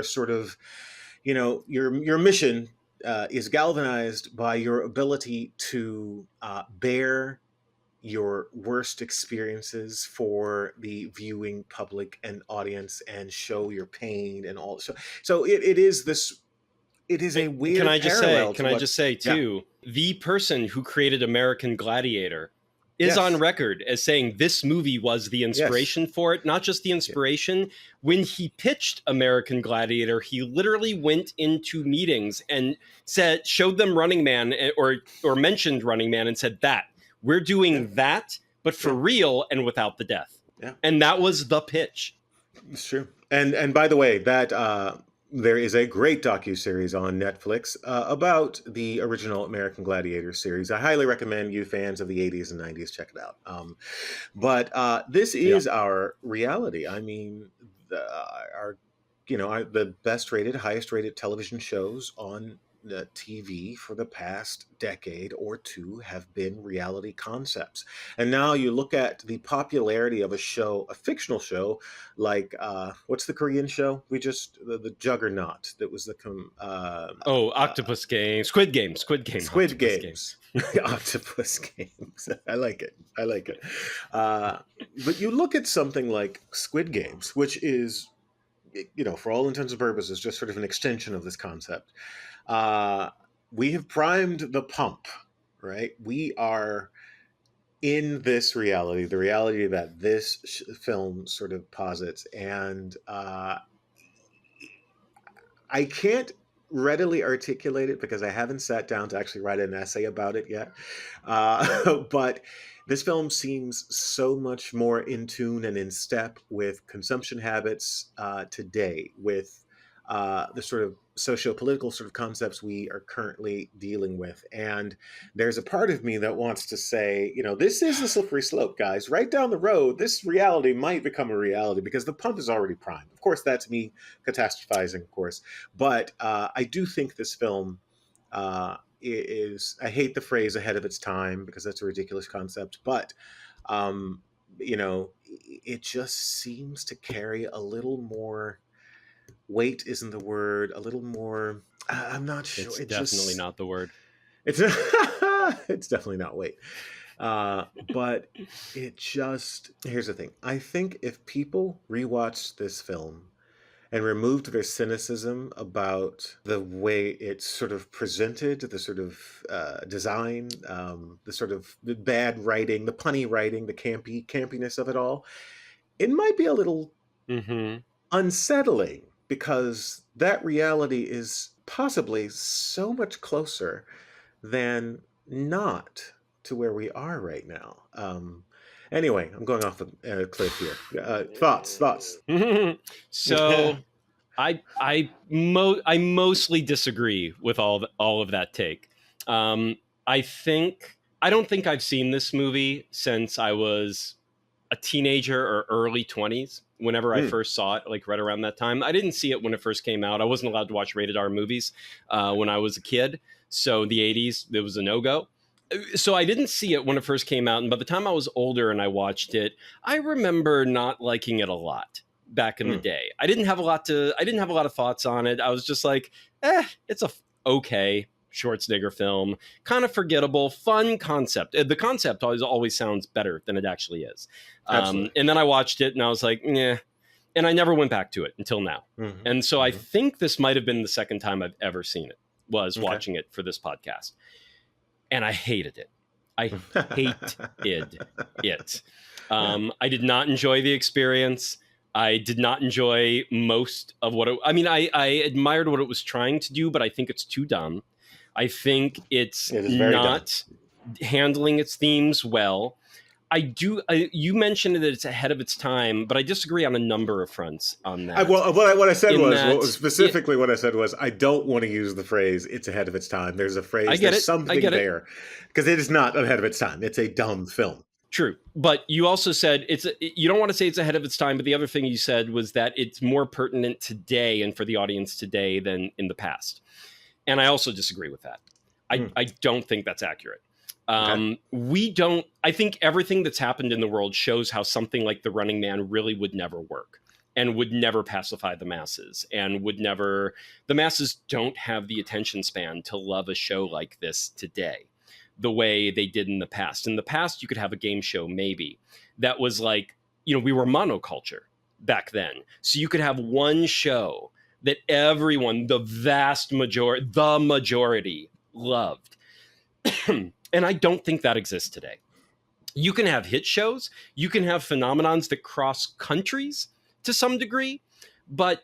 sort of, your mission is galvanized by your ability to bear your worst experiences for the viewing public and audience and show your pain and all. So it is this. It is a weird Can I just parallel. say Yeah. too, the person who created American Gladiator is Yes. on record as saying this movie was the inspiration for it. Not just the inspiration. When he pitched American Gladiator, he literally went into meetings and showed them Running Man, or mentioned Running Man, and said that we're doing that, but for real and without the death. Yeah. And that was the pitch. It's true. And by the way, that there is a great docuseries on Netflix about the original American Gladiator series. I highly recommend you fans of the 80s and 90s check it out. But this is our reality. I mean, the best rated, highest rated television shows on the TV for the past decade or two have been reality concepts. And now you look at the popularity of a fictional show, like what's the Korean show? The Juggernaut that was Octopus Game, Squid Game, Squid Games. Octopus Games. I like it. But you look at something like Squid Games, which is, for all intents and purposes, just sort of an extension of this concept. We have primed the pump, right? We are in this reality, the reality that this film sort of posits. And I can't readily articulate it because I haven't sat down to actually write an essay about it yet. But this film seems so much more in tune and in step with consumption habits today, with the sort of socio-political sort of concepts we are currently dealing with. And there's a part of me that wants to say, this is a slippery slope, guys. Right down the road, this reality might become a reality because the pump is already primed. Of course, that's me catastrophizing, of course. But I do think this film is, I hate the phrase ahead of its time because that's a ridiculous concept, but it just seems to carry a little more weight isn't the word, a little more, I'm not sure. It's definitely not the word. It's it's definitely not weight. But here's the thing. I think if people rewatched this film and removed their cynicism about the way it's sort of presented, the sort of design, the sort of the bad writing, the punny writing, the campiness of it all, it might be a little unsettling, because that reality is possibly so much closer than not to where we are right now. Anyway, I'm going off a cliff here. Thoughts. So I mostly disagree with all of that take. I don't think I've seen this movie since I was a teenager or early 20s. Whenever I first saw it, like right around that time. I didn't see it when it first came out. I wasn't allowed to watch rated R movies when I was a kid. So the 80s, it was a no-go. So I didn't see it when it first came out. And by the time I was older and I watched it, I remember not liking it a lot back in the day. I didn't have a lot of thoughts on it. I was just like, it's a okay Schwarzenegger film, kind of forgettable, fun concept. The concept always sounds better than it actually is. And then I watched it and I was like, yeah. And I never went back to it until now. And so I think this might have been the second time I've ever seen it, was watching it for this podcast. And I hated it. I hated it. I did not enjoy the experience. I did not enjoy most of what I admired what it was trying to do, but I think it's too dumb. I think it's not handling its themes well. You mentioned that it's ahead of its time, but I disagree on a number of fronts on that. What I said was, I don't want to use the phrase "it's ahead of its time." There's a phrase, there's something there, because it is not ahead of its time. It's a dumb film. True, but you also said you don't want to say it's ahead of its time, but the other thing you said was that it's more pertinent today and for the audience today than in the past. And I also disagree with that. I don't think that's accurate. I think everything that's happened in the world shows how something like The Running Man really would never work and would never pacify the masses, and the masses don't have the attention span to love a show like this today. the way they did in the past. In the past, you could have a game show maybe that was like, we were monoculture back then. So you could have one show that everyone, the majority loved. And I don't think that exists today. You can have hit shows, you can have phenomenons that cross countries to some degree, but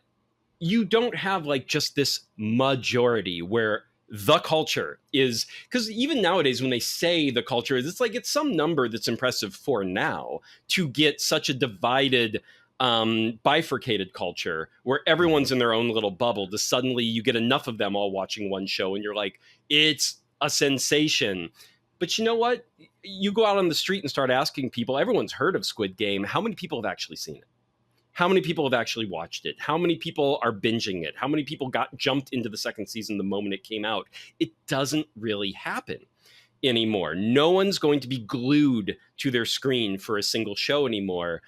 you don't have like just this majority where the culture is, because even nowadays when they say the culture is, it's like it's some number that's impressive for now to get such a divided, bifurcated culture where everyone's in their own little bubble to suddenly you get enough of them all watching one show and you're like, it's a sensation. But you know what? You go out on the street and start asking people, everyone's heard of Squid Game. How many people have actually seen it? How many people have actually watched it? How many people are binging it? How many people jumped into the second season the moment it came out? It doesn't really happen anymore. No one's going to be glued to their screen for a single show anymore.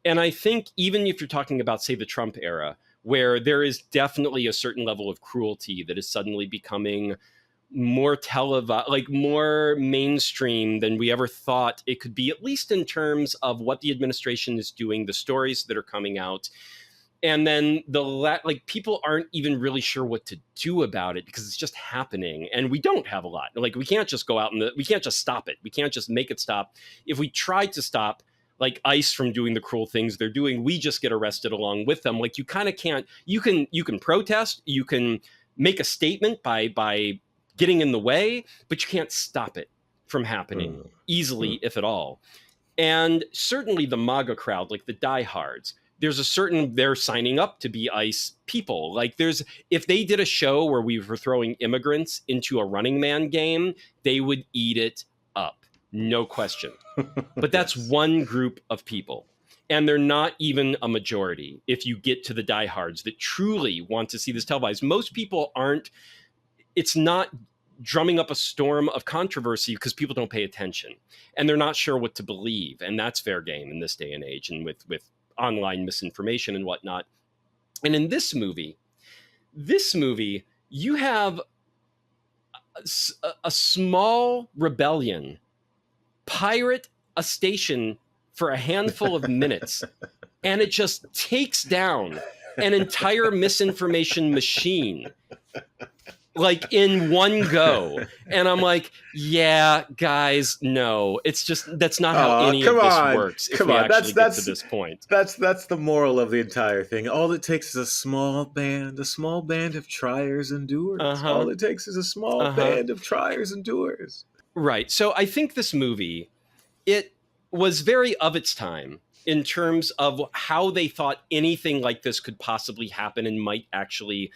And I think even if you're talking about, say, the Trump era, where there is definitely a certain level of cruelty that is suddenly becoming more televised, like more mainstream than we ever thought it could be, at least in terms of what the administration is doing, the stories that are coming out. And then like people aren't even really sure what to do about it because it's just happening. And we don't have a lot. Like we can't just go out and we can't just stop it. We can't just make it stop. If we try to stop like ICE from doing the cruel things they're doing, we just get arrested along with them. Like you kind of can't, you can protest, you can make a statement by getting in the way, but you can't stop it from happening easily, if at all. And certainly the MAGA crowd, like the diehards, they're signing up to be ICE people. Like if they did a show where we were throwing immigrants into a Running Man game, they would eat it up, no question. But that's one group of people. And they're not even a majority if you get to the diehards that truly want to see this televised. Most people aren't, it's not drumming up a storm of controversy because people don't pay attention and they're not sure what to believe. And that's fair game in this day and age and with online misinformation and whatnot. And in this movie, you have a small rebellion pirate a station for a handful of minutes, and it just takes down an entire misinformation machine like in one go. And I'm like, yeah, guys, no, it's just, that's not how any of this works. If we actually get to this point. That's the moral of the entire thing. All it takes is a small band of triers and doers. All it takes is a small band of triers and doers. Right. So I think this movie, it was very of its time in terms of how they thought anything like this could possibly happen and might actually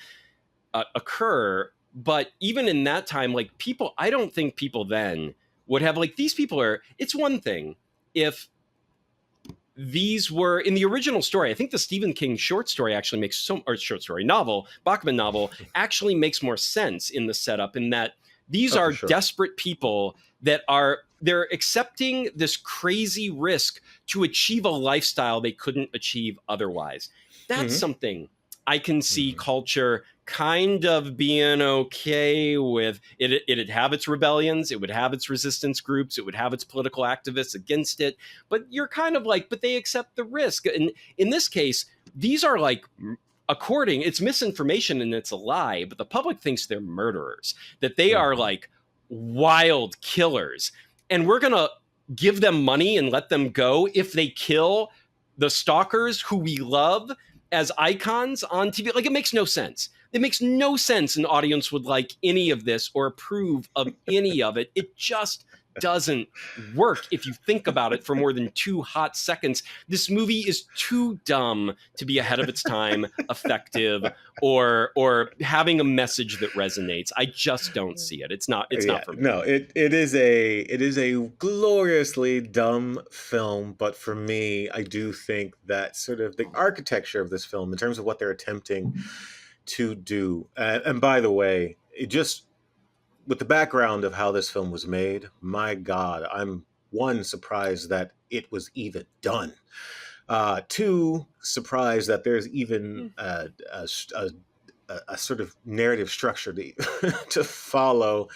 occur. But even in that time, like I don't think people then would have like, these people are, it's one thing if these were in the original story. I think the Stephen King short story actually makes Bachman novel actually makes more sense in the setup, in that these are desperate people that they're accepting this crazy risk to achieve a lifestyle they couldn't achieve otherwise. That's something I can see culture kind of being okay with. It'd have its rebellions, it would have its resistance groups, it would have its political activists against it, but you're kind of like, but they accept the risk. And in this case, these are like, it's misinformation and it's a lie, but the public thinks they're murderers, that they are like wild killers. And we're going to give them money and let them go if they kill the stalkers who we love as icons on TV. Like, it makes no sense. It makes no sense an audience would like any of this or approve of any of it. It just doesn't work if you think about it for more than 2 hot seconds. This movie is too dumb to be ahead of its time, effective, or having a message that resonates. I just don't see it. It's not for me. No, it is a gloriously dumb film, but for me, I do think that sort of the architecture of this film in terms of what they're attempting to do, and by the way, it just, with the background of how this film was made, my God, I'm surprised that it was even done. 2, surprised that there's even a sort of narrative structure to follow.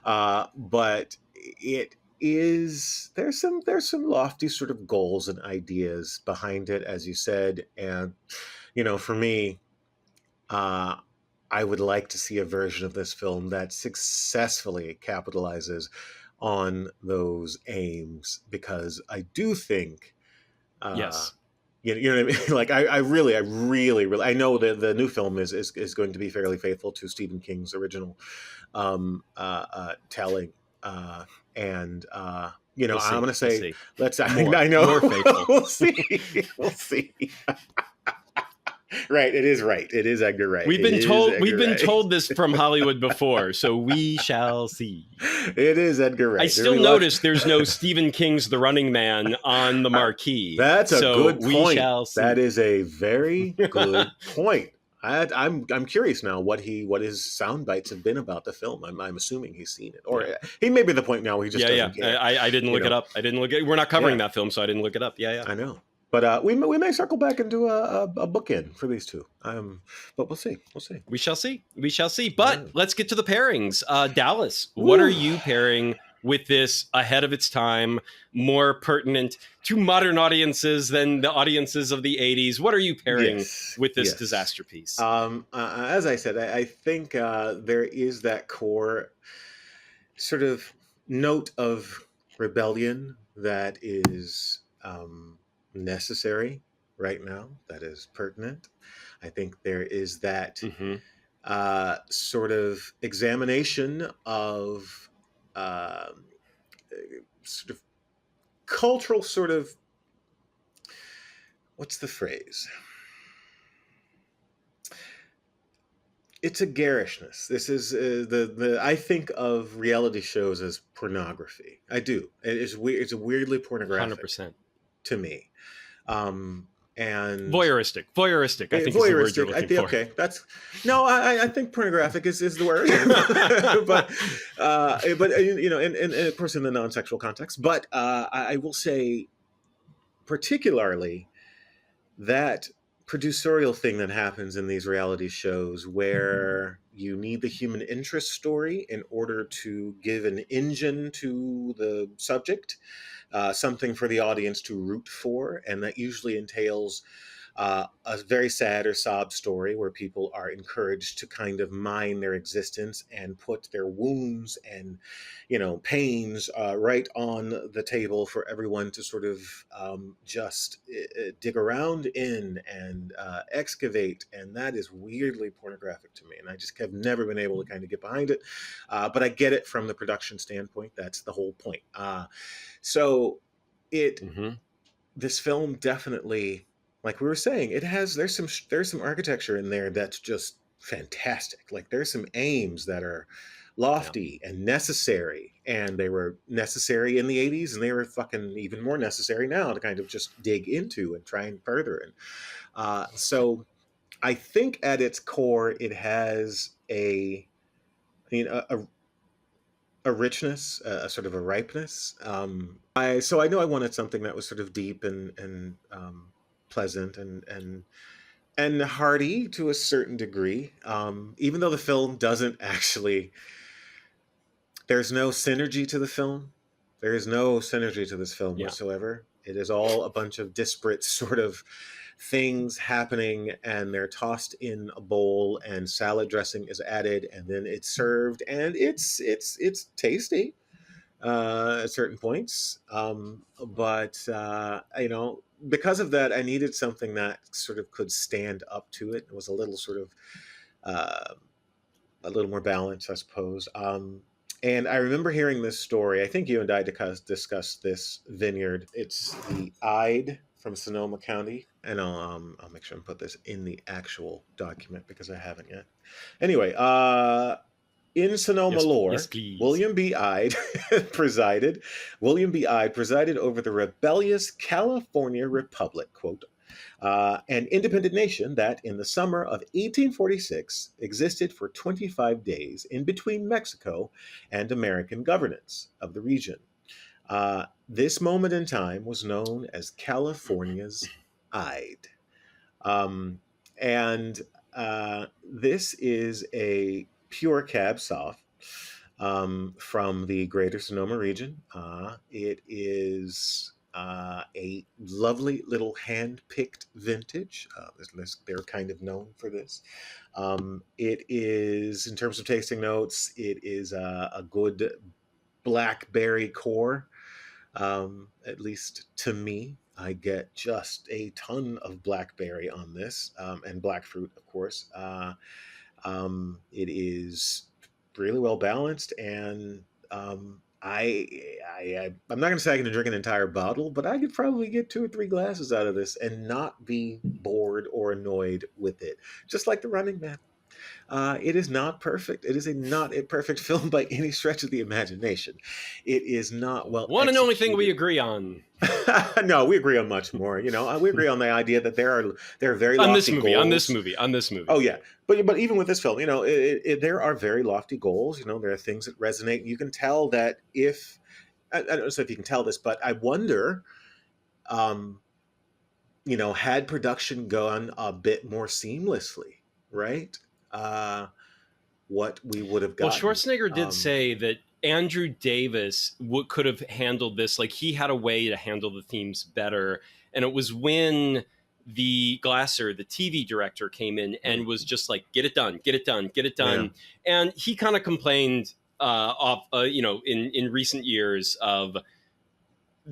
But it is there's some lofty sort of goals and ideas behind it, as you said, and for me, uh, I would like to see a version of this film that successfully capitalizes on those aims, because I do think, uh, Yes. you know what I mean? Like I really, I know that the new film is going to be fairly faithful to Stephen King's original telling, and We'll I'm see. going to We'll say see. let's. More. I know More faithful. we'll see. We'll see. Right, it is right. It is Edgar Wright. We've It been is told we've Edgar been Wright. told this from Hollywood before, so we shall see. It is Edgar Wright. I There'll still be lots- notice there's no Stephen King's The Running Man on the marquee. That's a so good we point. shall see. That is a very good point. I'm curious now what his sound bites have been about the film. I'm assuming he's seen it, or he may be the point now where he just doesn't care. I didn't look it up. I didn't look it. We're not covering that film, so I didn't look it up. Yeah. I know. But we may circle back and do a bookend for these two. But we'll see. We'll see. We shall see. We shall see. But let's get to the pairings. Dallas, Ooh. what are you pairing with this ahead of its time, more pertinent to modern audiences than the audiences of the 80s? What are you pairing with this disaster piece? As I said, I think there is that core sort of note of rebellion that is necessary right now, that is pertinent. I think there is that sort of examination of sort of cultural sort of, what's the phrase? It's a garishness. This is the I think of reality shows as pornography. I do. It's weird. It's a weirdly pornographic 100%. to me. And voyeuristic. I think voyeuristic. is the word you're looking for. Okay, that's no. I think pornographic is the word, but and of course in the non-sexual context. But I will say, particularly, that producerial thing that happens in these reality shows where you need the human interest story in order to give an engine to the subject, something for the audience to root for, and that usually entails a very sad or sob story where people are encouraged to kind of mine their existence and put their wounds and pains right on the table for everyone to sort of just dig around in and excavate. And that is weirdly pornographic to me, and I just have never been able to kind of get behind it, but I get it from the production standpoint. That's the whole point. So this film definitely, like we were saying, there's some architecture in there that's just fantastic. Like there's some aims that are lofty and necessary, and they were necessary in the 80s, and they were fucking even more necessary now to kind of just dig into and try and further. And so I think at its core it has a richness, a sort of a ripeness. I know I wanted something that was sort of deep and pleasant and hearty to a certain degree. Even though the film doesn't actually, there's no synergy to the film. There is no synergy to this film whatsoever. It is all a bunch of disparate sort of things happening, and they're tossed in a bowl, and salad dressing is added, and then it's served, and it's tasty at certain points. But because of that, I needed something that sort of could stand up to it. It was a little sort of a little more balanced, I suppose. And I remember hearing this story. I think you and I discussed this vineyard. It's the Ide from Sonoma County, and I'll make sure and put this in the actual document because I haven't yet. Anyway, in Sonoma lore, William B. Ide presided over the rebellious California Republic, quote, an independent nation that in the summer of 1846 existed for 25 days in between Mexico and American governance of the region. This moment in time was known as California's Ide. This is a pure Cab Sauv. from the Greater Sonoma region. It is a lovely little hand-picked vintage. They're kind of known for this. It is, in terms of tasting notes, it is a good blackberry core. At least to me, I get just a ton of blackberry on this, and black fruit, of course. It is really well balanced, and I'm not going to say I can drink an entire bottle, but I could probably get 2 or 3 glasses out of this and not be bored or annoyed with it. Just like The Running Man. It is not perfect. It is not a perfect film by any stretch of the imagination. It is not well One and only thing we executed. agree on No, we agree on much more. We agree on the idea that there are very on lofty this movie. goals. On this movie. Oh yeah, but even with this film, there are very lofty goals. There are things that resonate. You can tell that if I don't know if you can tell this, but I wonder, had production gone a bit more seamlessly, right? What we would have Well, gotten. Schwarzenegger did say that Andrew Davis could have handled this. Like, he had a way to handle the themes better. And it was when the Glasser, the TV director, came in and was just like, get it done, get it done, get it done. Yeah. And he kind of complained in recent years of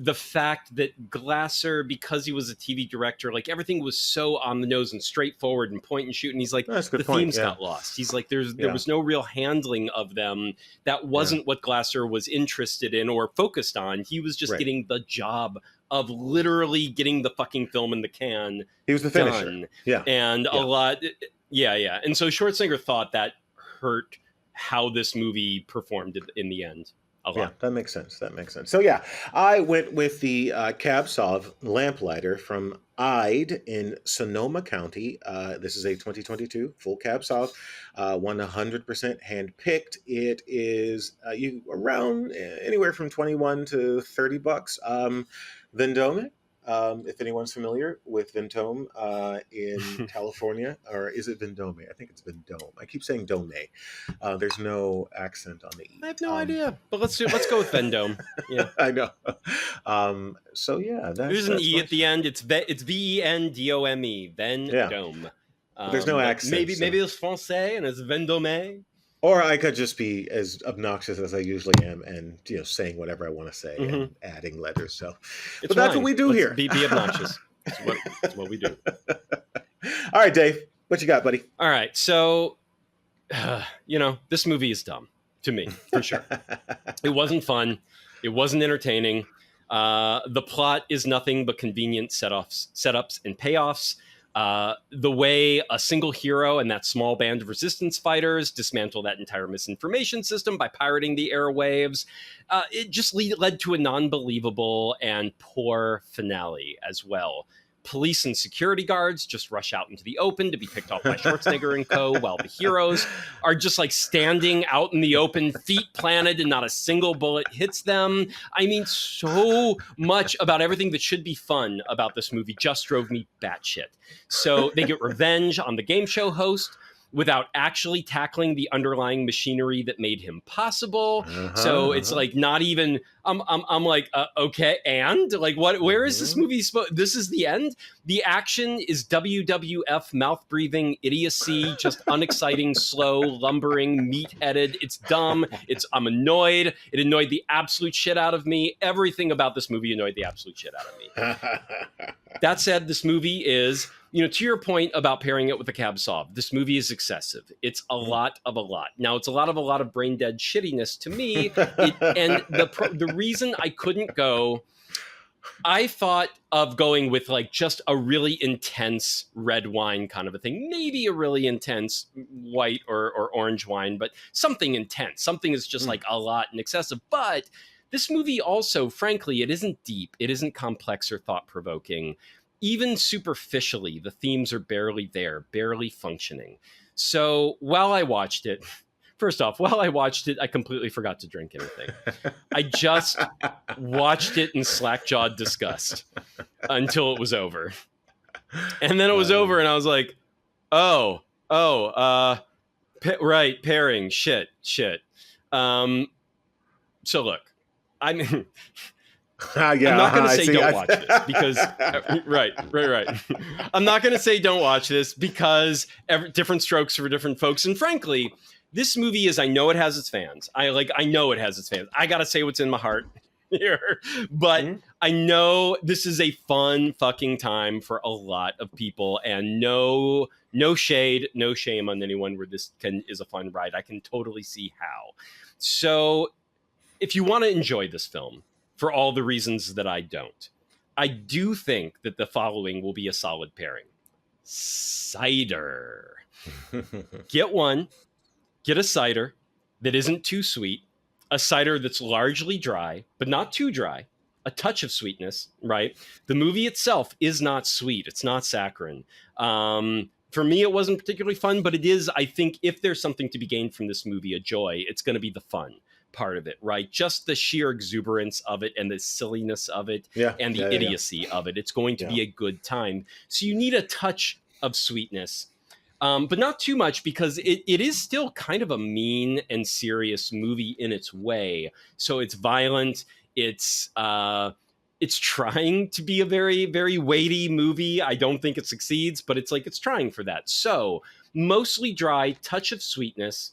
the fact that Glasser, because he was a TV director, like everything was so on the nose and straightforward and point and shoot. And he's like, the themes got lost. He's like, there was no real handling of them. That wasn't what Glasser was interested in or focused on. He was just getting the job of literally getting the fucking film in the can. He was the finisher. Done. Yeah. And a lot. Yeah. And so Schwarzenegger thought that hurt how this movie performed in the end. Yeah, that makes sense. So yeah, I went with the Cab Sauv lamplighter from Ide in Sonoma County. This is a 2022 full Cab Sauv, 100% hand-picked. It is around anywhere from $21 to $30. Vendome. If anyone's familiar with Ventome in California, or is it Vendome? I think it's Vendome. I keep saying Dome. There's no accent on the E. I have no idea, but let's go with Vendome. Yeah, I know. So yeah, there's an E at the end. It's Vendome. Vendome. There's no accent. Maybe it's Francais and it's Vendome. Or I could just be as obnoxious as I usually am and saying whatever I want to say and adding letters. So, but that's what we do here. Be obnoxious. That's what we do. All right, Dave, what you got, buddy? All right, so this movie is dumb to me for sure. It wasn't fun. It wasn't entertaining. The plot is nothing but convenient setups, and payoffs. The way a single hero and that small band of resistance fighters dismantle that entire misinformation system by pirating the airwaves, it just led to a non-believable and poor finale as well. Police and security guards just rush out into the open to be picked off by Schwarzenegger and co, while the heroes are just like standing out in the open, feet planted, and not a single bullet hits them. I mean, so much about everything that should be fun about this movie just drove me batshit. So they get revenge on the game show host without actually tackling the underlying machinery that made him possible. So it's like not even. I'm like, okay, and like, what? Where is this movie supposed? This is the end. The action is WWF mouth breathing idiocy, just unexciting, slow, lumbering, meat-headed. It's dumb. I'm annoyed. It annoyed the absolute shit out of me. Everything about this movie annoyed the absolute shit out of me. That said, this movie is. To your point about pairing it with a Cab Sauv, this movie is excessive. It's a lot of a lot. Now, it's a lot of brain dead shittiness to me. And the reason I couldn't go, I thought of going with like just a really intense red wine kind of a thing, maybe a really intense white or orange wine, but something intense. Something is just like a lot and excessive. But this movie also, frankly, it isn't deep. It isn't complex or thought-provoking. Even superficially, the themes are barely there, barely functioning. So while I watched it, I completely forgot to drink anything. I just watched it in slack-jawed disgust until it was over. And then it was over, and I was like, right, pairing, shit. So look, I'm Yeah, I'm not going to I say see. don't watch this because right. I'm not going to say don't watch this because different strokes for different folks. And frankly, this movie is, I know it has its fans. I know it has its fans. I got to say what's in my heart here, but I know this is a fun fucking time for a lot of people, and no shade, no shame on anyone where this is a fun ride. I can totally see how. So if you want to enjoy this film, for all the reasons that I don't, I do think that the following will be a solid pairing. Cider. Get a cider that isn't too sweet, a cider that's largely dry, but not too dry, a touch of sweetness, right? The movie itself is not sweet. It's not saccharine. For me, it wasn't particularly fun, but it is, I think, if there's something to be gained from this movie, a joy, it's going to be the fun part of it, right? Just the sheer exuberance of it and the silliness of it and the idiocy of it. It's going to be a good time. So you need a touch of sweetness, but not too much, because it is still kind of a mean and serious movie in its way. So it's violent. It's trying to be a very, very weighty movie. I don't think it succeeds, but it's trying for that. So mostly dry, touch of sweetness.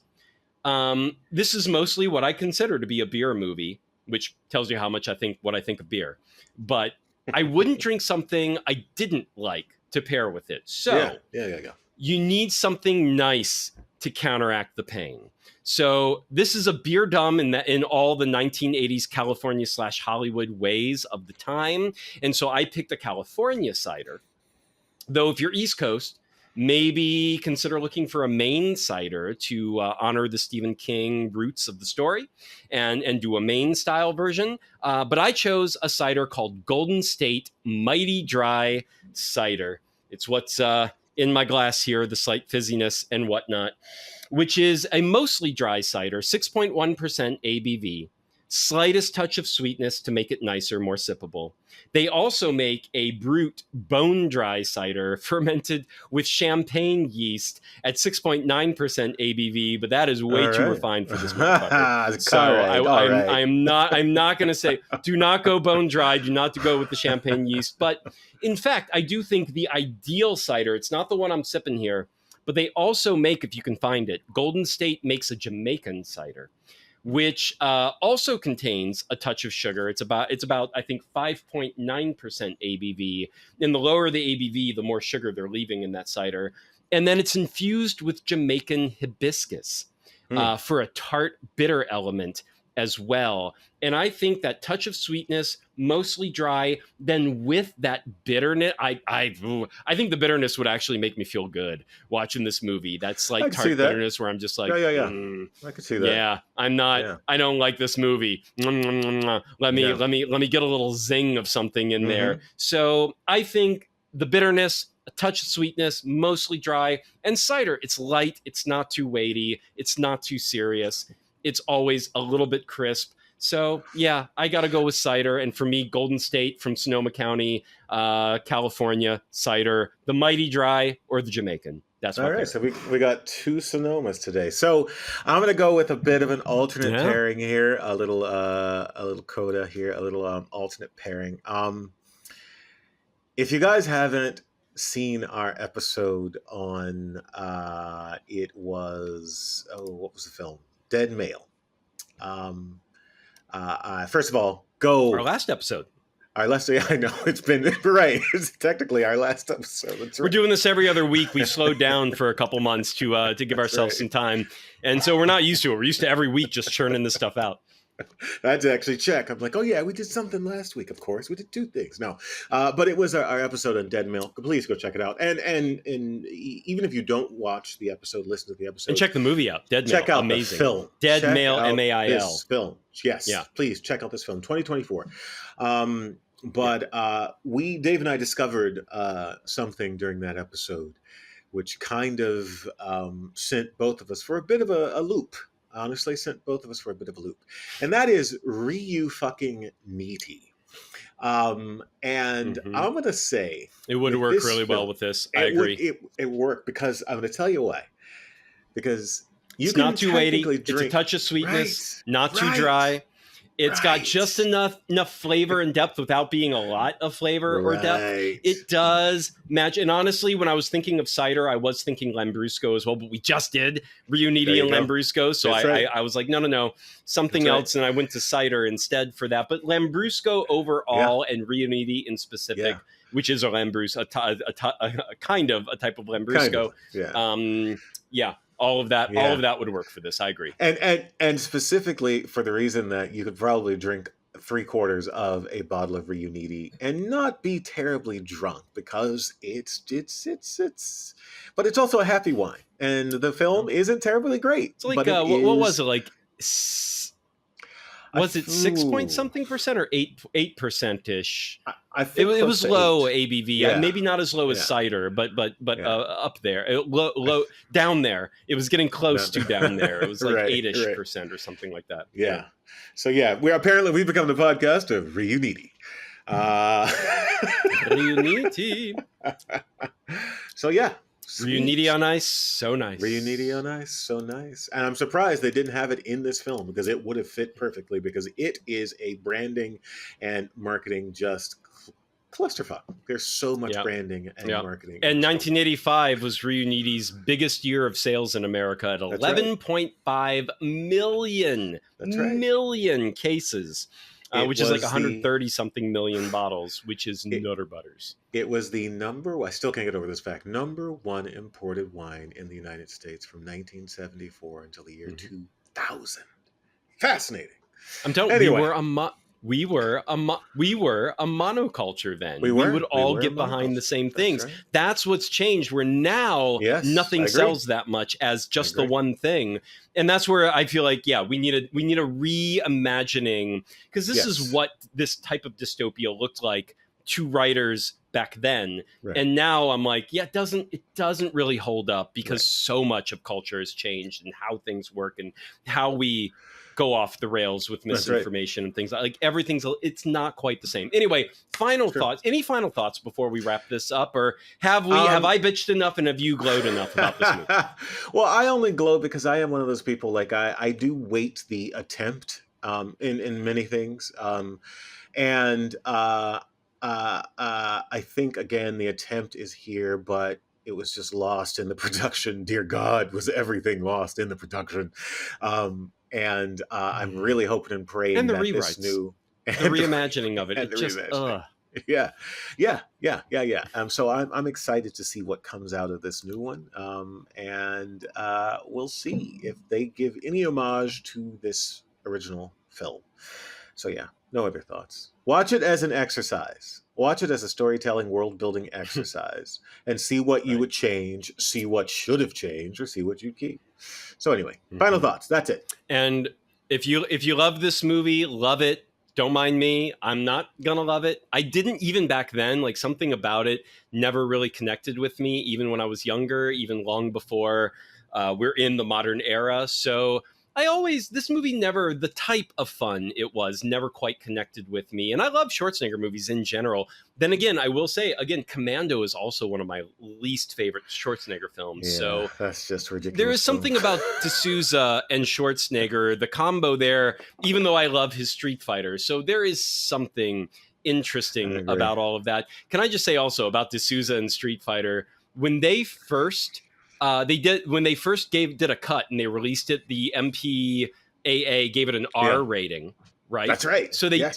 This is mostly what I consider to be a beer movie, which tells you how much what I think of beer. But I wouldn't drink something I didn't like to pair with it. So you need something nice to counteract the pain. So this is a beer dumb in all the 1980s California / Hollywood ways of the time. And so I picked a California cider. Though if you're East Coast, maybe consider looking for a Maine cider to honor the Stephen King roots of the story and do a Maine style version. But I chose a cider called Golden State Mighty Dry Cider. It's what's in my glass here, the slight fizziness and whatnot, which is a mostly dry cider, 6.1% ABV, slightest touch of sweetness to make it nicer, more sippable. They also make a brute bone dry cider fermented with champagne yeast at 6.9% ABV, but that is way too refined for this motherfucker. So I'm not going to say, do not go bone dry, do not go with the champagne yeast. But in fact, I do think the ideal cider, it's not the one I'm sipping here, but they also make, if you can find it, Golden State makes a Jamaican cider, which also contains a touch of sugar. It's about I think 5.9% ABV. And the lower the ABV, the more sugar they're leaving in that cider. And then it's infused with Jamaican hibiscus for a tart, bitter element as well. And I think that touch of sweetness, mostly dry, then with that bitterness, I think the bitterness would actually make me feel good watching this movie. That's like tart bitterness where I'm just like, I could see that. Yeah, I'm not. I don't like this movie. Let me get a little zing of something in there. So I think the bitterness, a touch of sweetness, mostly dry, and cider. It's light. It's not too weighty. It's not too serious. It's always a little bit crisp. So, yeah, I got to go with cider. And for me, Golden State from Sonoma County, California, cider, the Mighty Dry or the Jamaican. That's what. All right, so we got two Sonomas today. So I'm going to go with a bit of an alternate pairing here, a little coda here, a little alternate pairing. If you guys haven't seen our episode on, it was, what was the film? Dead Male. First of all, go our last episode. I know it's been right. It's technically our last episode. That's right. We're doing this every other week. We slowed down for a couple months to give ourselves some time, and so we're not used to it. We're used to every week just churning this stuff out. I had to actually check. I'm like, oh yeah, we did something last week. Of course, we did two things. No, but it was our episode on Dead Male. Please go check it out. And even if you don't watch the episode, listen to the episode and check the movie out. Dead Male, check out amazing the film. Dead check Male, MAIL. This film, yes, please check out this film, 2024. But Dave and I discovered something during that episode, which kind of sent both of us for a bit of a loop. Honestly, sent both of us for a bit of a loop, and that is Riunite. And I'm going to say it would work really well with this. I agree. It worked because I'm going to tell you why. Because You It's can not too weighty. technically It's a drink. touch of sweetness, Right, not too right, dry. It's got right. just enough flavor and depth without being a lot of flavor or depth. Right. It does match. And honestly, when I was thinking of cider, I was thinking Lambrusco as well, but we just did Riunite There you and go. Lambrusco. So That's I, right. I was like, no, something That's right. else. And I went to cider instead for that. But Lambrusco overall and Riunite in specific, Yeah. which is a Lambrusco, a kind of a type of Lambrusco. Kind of, yeah. All of that Yeah. would work for this. I agree. And specifically for the reason that you could probably drink 3/4 of a bottle of Riunite and not be terribly drunk, because it's but it's also a happy wine, and the film isn't terribly great. It's like but it what was is- it like? Was it 6 point Ooh. something percent or 8% ish? I It think was close to low 8. ABV. Yeah. Maybe not as low as Yeah. cider, but Yeah. up there, low down there. It was getting close to down there. It was like Right, 8-ish right. percent or something like that. Yeah. So yeah, we've become the podcast of Riunite. Riunite. So yeah. Sweet. Riunite on ice, so nice. Reunite on ice, so nice. And I'm surprised they didn't have it in this film, because it would have fit perfectly, because it is a branding and marketing just clusterfuck. There's so much Yeah. branding and Yeah. marketing. And 1985 was Reunite's biggest year of sales in America at That's right. 11.5 million That's right. million cases, It which is like was 130 something million bottles, which is nutter butters. It was the I still can't get over this fact, #1 imported wine in the United States from 1974 until the year 2000. Fascinating. I'm telling Anyway. we were a monoculture then. We would were all a get behind the monoculture. same That's things. right. That's what's changed. Where now Yes, I nothing agree. sells that much as just the agree. one thing. And that's where I feel like, we need a reimagining, because this is Yes. what this type of dystopia looked like to writers back then. Right. And now I'm like, it doesn't really hold up, because Right. so much of culture has changed, and how things work and how we go off the rails with That's right. misinformation and things like it's not quite the same. Anyway, final Sure. thoughts. Any final thoughts before we wrap this up, or have I bitched enough and have you glowed enough about this movie? Well, I only glow because I am one of those people, like I do weight the attempt in many things. And I think, again, the attempt is here, but it was just lost in the production. Dear God, was everything lost in the production? And I'm really hoping and praying And the that this rewrites. new The reimagining of it. and It the just, reimagining. Yeah. So I'm excited to see what comes out of this new one, and we'll see if they give any homage to this original film. So yeah, no other thoughts. Watch it as an exercise. Watch it as a storytelling, world-building exercise, and see what you would change, see what should have changed, or see what you'd keep. So anyway, final thoughts. That's it. And if you love this movie, love it. Don't mind me. I'm not gonna love it. I didn't even back then. Like, something about it never really connected with me, even when I was younger, even long before we're in the modern era. So this movie never, the type of fun it was, never quite connected with me. And I love Schwarzenegger movies in general. Then again, I will say, Commando is also one of my least favorite Schwarzenegger films. Yeah, So that's just ridiculous. there is something about Souza and Schwarzenegger, the combo there, even though I love his Street Fighter. So there is something interesting about all of that. Can I just say also about Souza and Street Fighter, when they first did a cut and they released it, the MPAA gave it an R rating, right? That's right. So they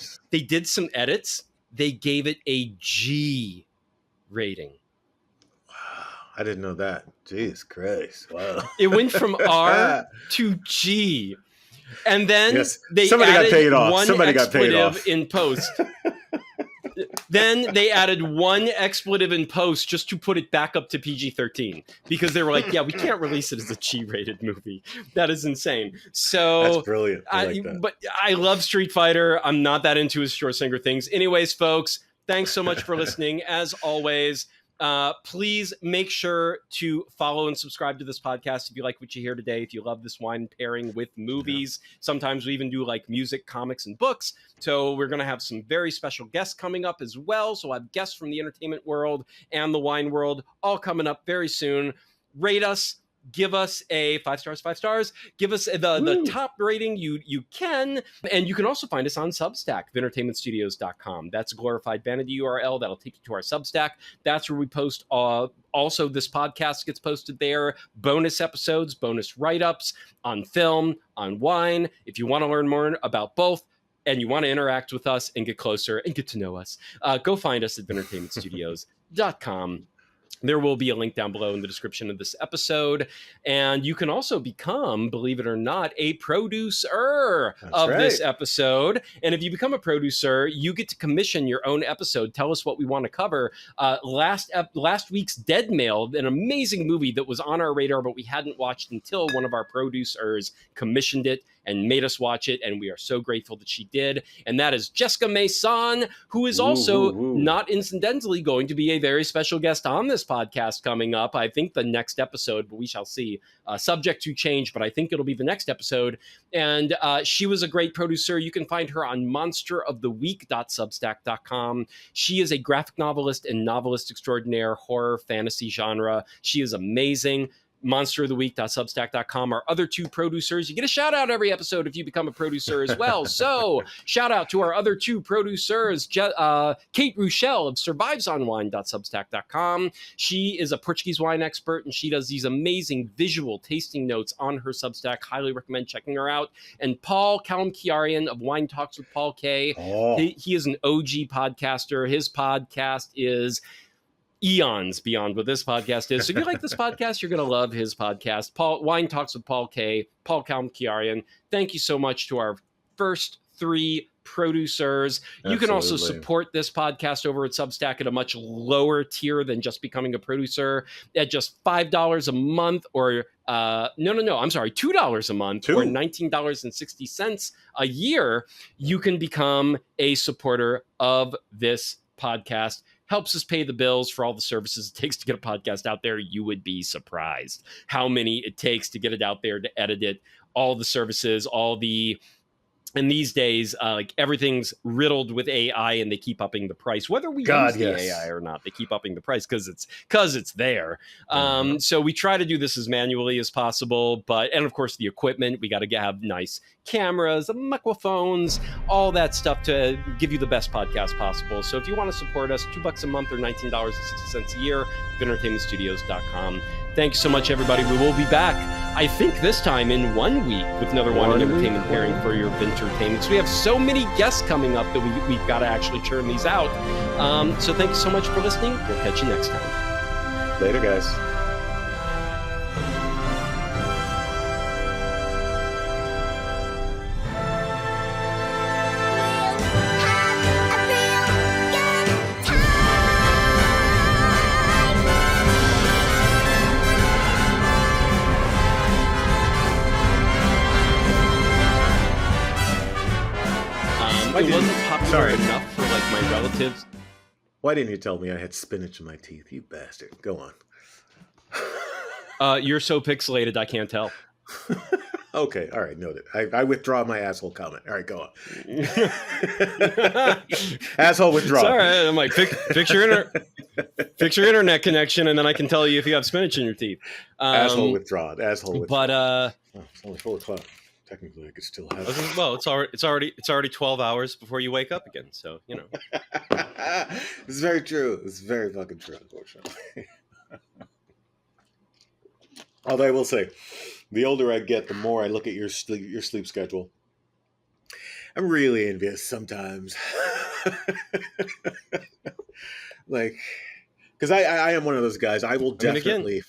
did some edits. They gave it a G rating. I didn't know that. Jeez Christ. Wow. It went from R to G. And then they somebody added got paid off. one Somebody got paid expletive off. in post. Then they added one expletive in post just to put it back up to PG-13, because they were like, we can't release it as a G-rated movie. That is insane. So that's brilliant. I like that. But I love Street Fighter. I'm not that into his Schwarzenegger things. Anyways, folks, thanks so much for listening. As always, please make sure to follow and subscribe to this podcast if you like what you hear today. If you love this wine pairing with movies, sometimes we even do like music, comics, and books. So we're going to have some very special guests coming up as well. So I have guests from the entertainment world and the wine world all coming up very soon. Rate us, give us a 5 stars, 5 stars. Give us the top rating you can. And you can also find us on Substack, entertainmentstudios.com. That's a glorified vanity URL that'll take you to our Substack. That's where we post also this podcast gets posted there. Bonus episodes, bonus write-ups on film, on wine. If you want to learn more about both, and you want to interact with us and get closer and get to know us, go find us at entertainmentstudios.com. There will be a link down below in the description of this episode. And you can also become, believe it or not, a producer of this episode. And if you become a producer, you get to commission your own episode. Tell us what we want to cover. Last week's Dead Mail, an amazing movie that was on our radar, but we hadn't watched until one of our producers commissioned it and made us watch it, and we are so grateful that she did. And that is Jessica Mason, who is also not incidentally going to be a very special guest on this podcast coming up. I think the next episode, but we shall see. Subject to change, but I think it'll be the next episode. And she was a great producer. You can find her on monsteroftheweek.substack.com. She is a graphic novelist and novelist extraordinaire, horror, fantasy genre. She is amazing. monsteroftheweek.substack.com. Our other two producers, you get a shout out every episode if you become a producer as well. So shout out to our other two producers, Kate Rochelle of survivesonwine.substack.com. She is a Portuguese wine expert, and she does these amazing visual tasting notes on her Substack. Highly recommend checking her out. And Paul Kalmkiarian of Wine Talks with Paul K. He is an OG podcaster. His podcast is eons beyond what this podcast is. So if you like this podcast, you're going to love his podcast. Wine Talks with Paul K. Paul Kalmkiarian. Thank you so much to our first three producers. You can also support this podcast over at Substack at a much lower tier than just becoming a producer at just $5 a month or $2 a month or $19.60 a year. You can become a supporter of this podcast. Helps us pay the bills for all the services it takes to get a podcast out there. You would be surprised how many it takes to get it out there, to edit it, all the services, and these days, like everything's riddled with AI, and they keep upping the price. Whether we use the AI or not, they keep upping the price because it's there. So we try to do this as manually as possible, and of course the equipment, we got to have nice cameras, microphones, all that stuff to give you the best podcast possible. So if you want to support us, $2 a month or $19.60 a year, entertainmentstudios.com. Thanks so much, everybody. We will be back, I think this time in 1 week, with another wine and entertainment pairing for your entertainment. So we have so many guests coming up that we've got to actually churn these out. So thanks so much for listening. We'll catch you next time. Later, guys. It wasn't popular enough for like my relatives. Why didn't you tell me I had spinach in my teeth, you bastard? Go on. You're so pixelated, I can't tell. Okay, all right, noted. I withdraw my asshole comment. All right, go on. Asshole withdraw. It's all right. I'm like, fix your internet connection, and then I can tell you if you have spinach in your teeth. Asshole withdrawn. Asshole withdrawn. But it's only 4 o'clock. Technically, I could still have. Well, it's already 12 hours before you wake up again. So you know. It's very true. It's very fucking true. Unfortunately. Although I will say, the older I get, the more I look at your sleep schedule. I'm really envious sometimes. Like, because I am one of those guys. I will definitely,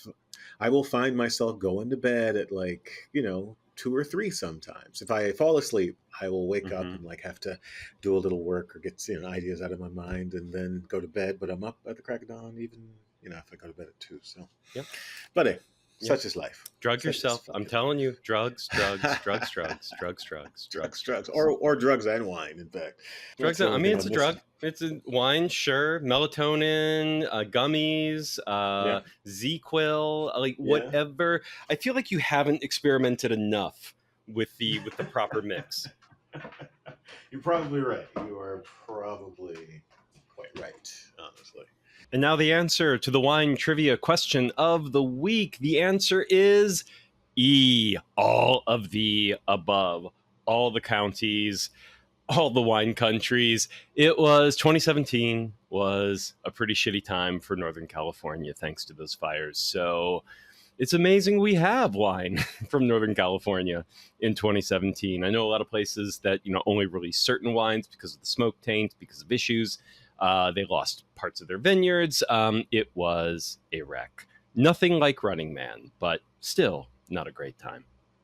I will find myself going to bed at 2 or 3 sometimes. If I fall asleep, I will wake up and have to do a little work or get ideas out of my mind and then go to bed. But I'm up at the crack of dawn, even if I go to bed at 2. So, yep. But hey, such is life. Drug yourself. I'm telling you, drugs, or drugs and wine. In fact, drugs. It's a drug. It's a wine, sure. Melatonin, gummies, ZQuil, whatever. I feel like you haven't experimented enough with the proper mix. You're probably right. You are probably quite right, honestly. And now the answer to the wine trivia question of the week. The answer is E, all of the above, all the counties, all the wine countries. It was 2017 was a pretty shitty time for Northern California thanks to those fires. So it's amazing we have wine from Northern California in 2017. I know a lot of places that, only release certain wines because of the smoke taint, because of issues. They lost parts of their vineyards. It was a wreck. Nothing like Running Man, but still not a great time.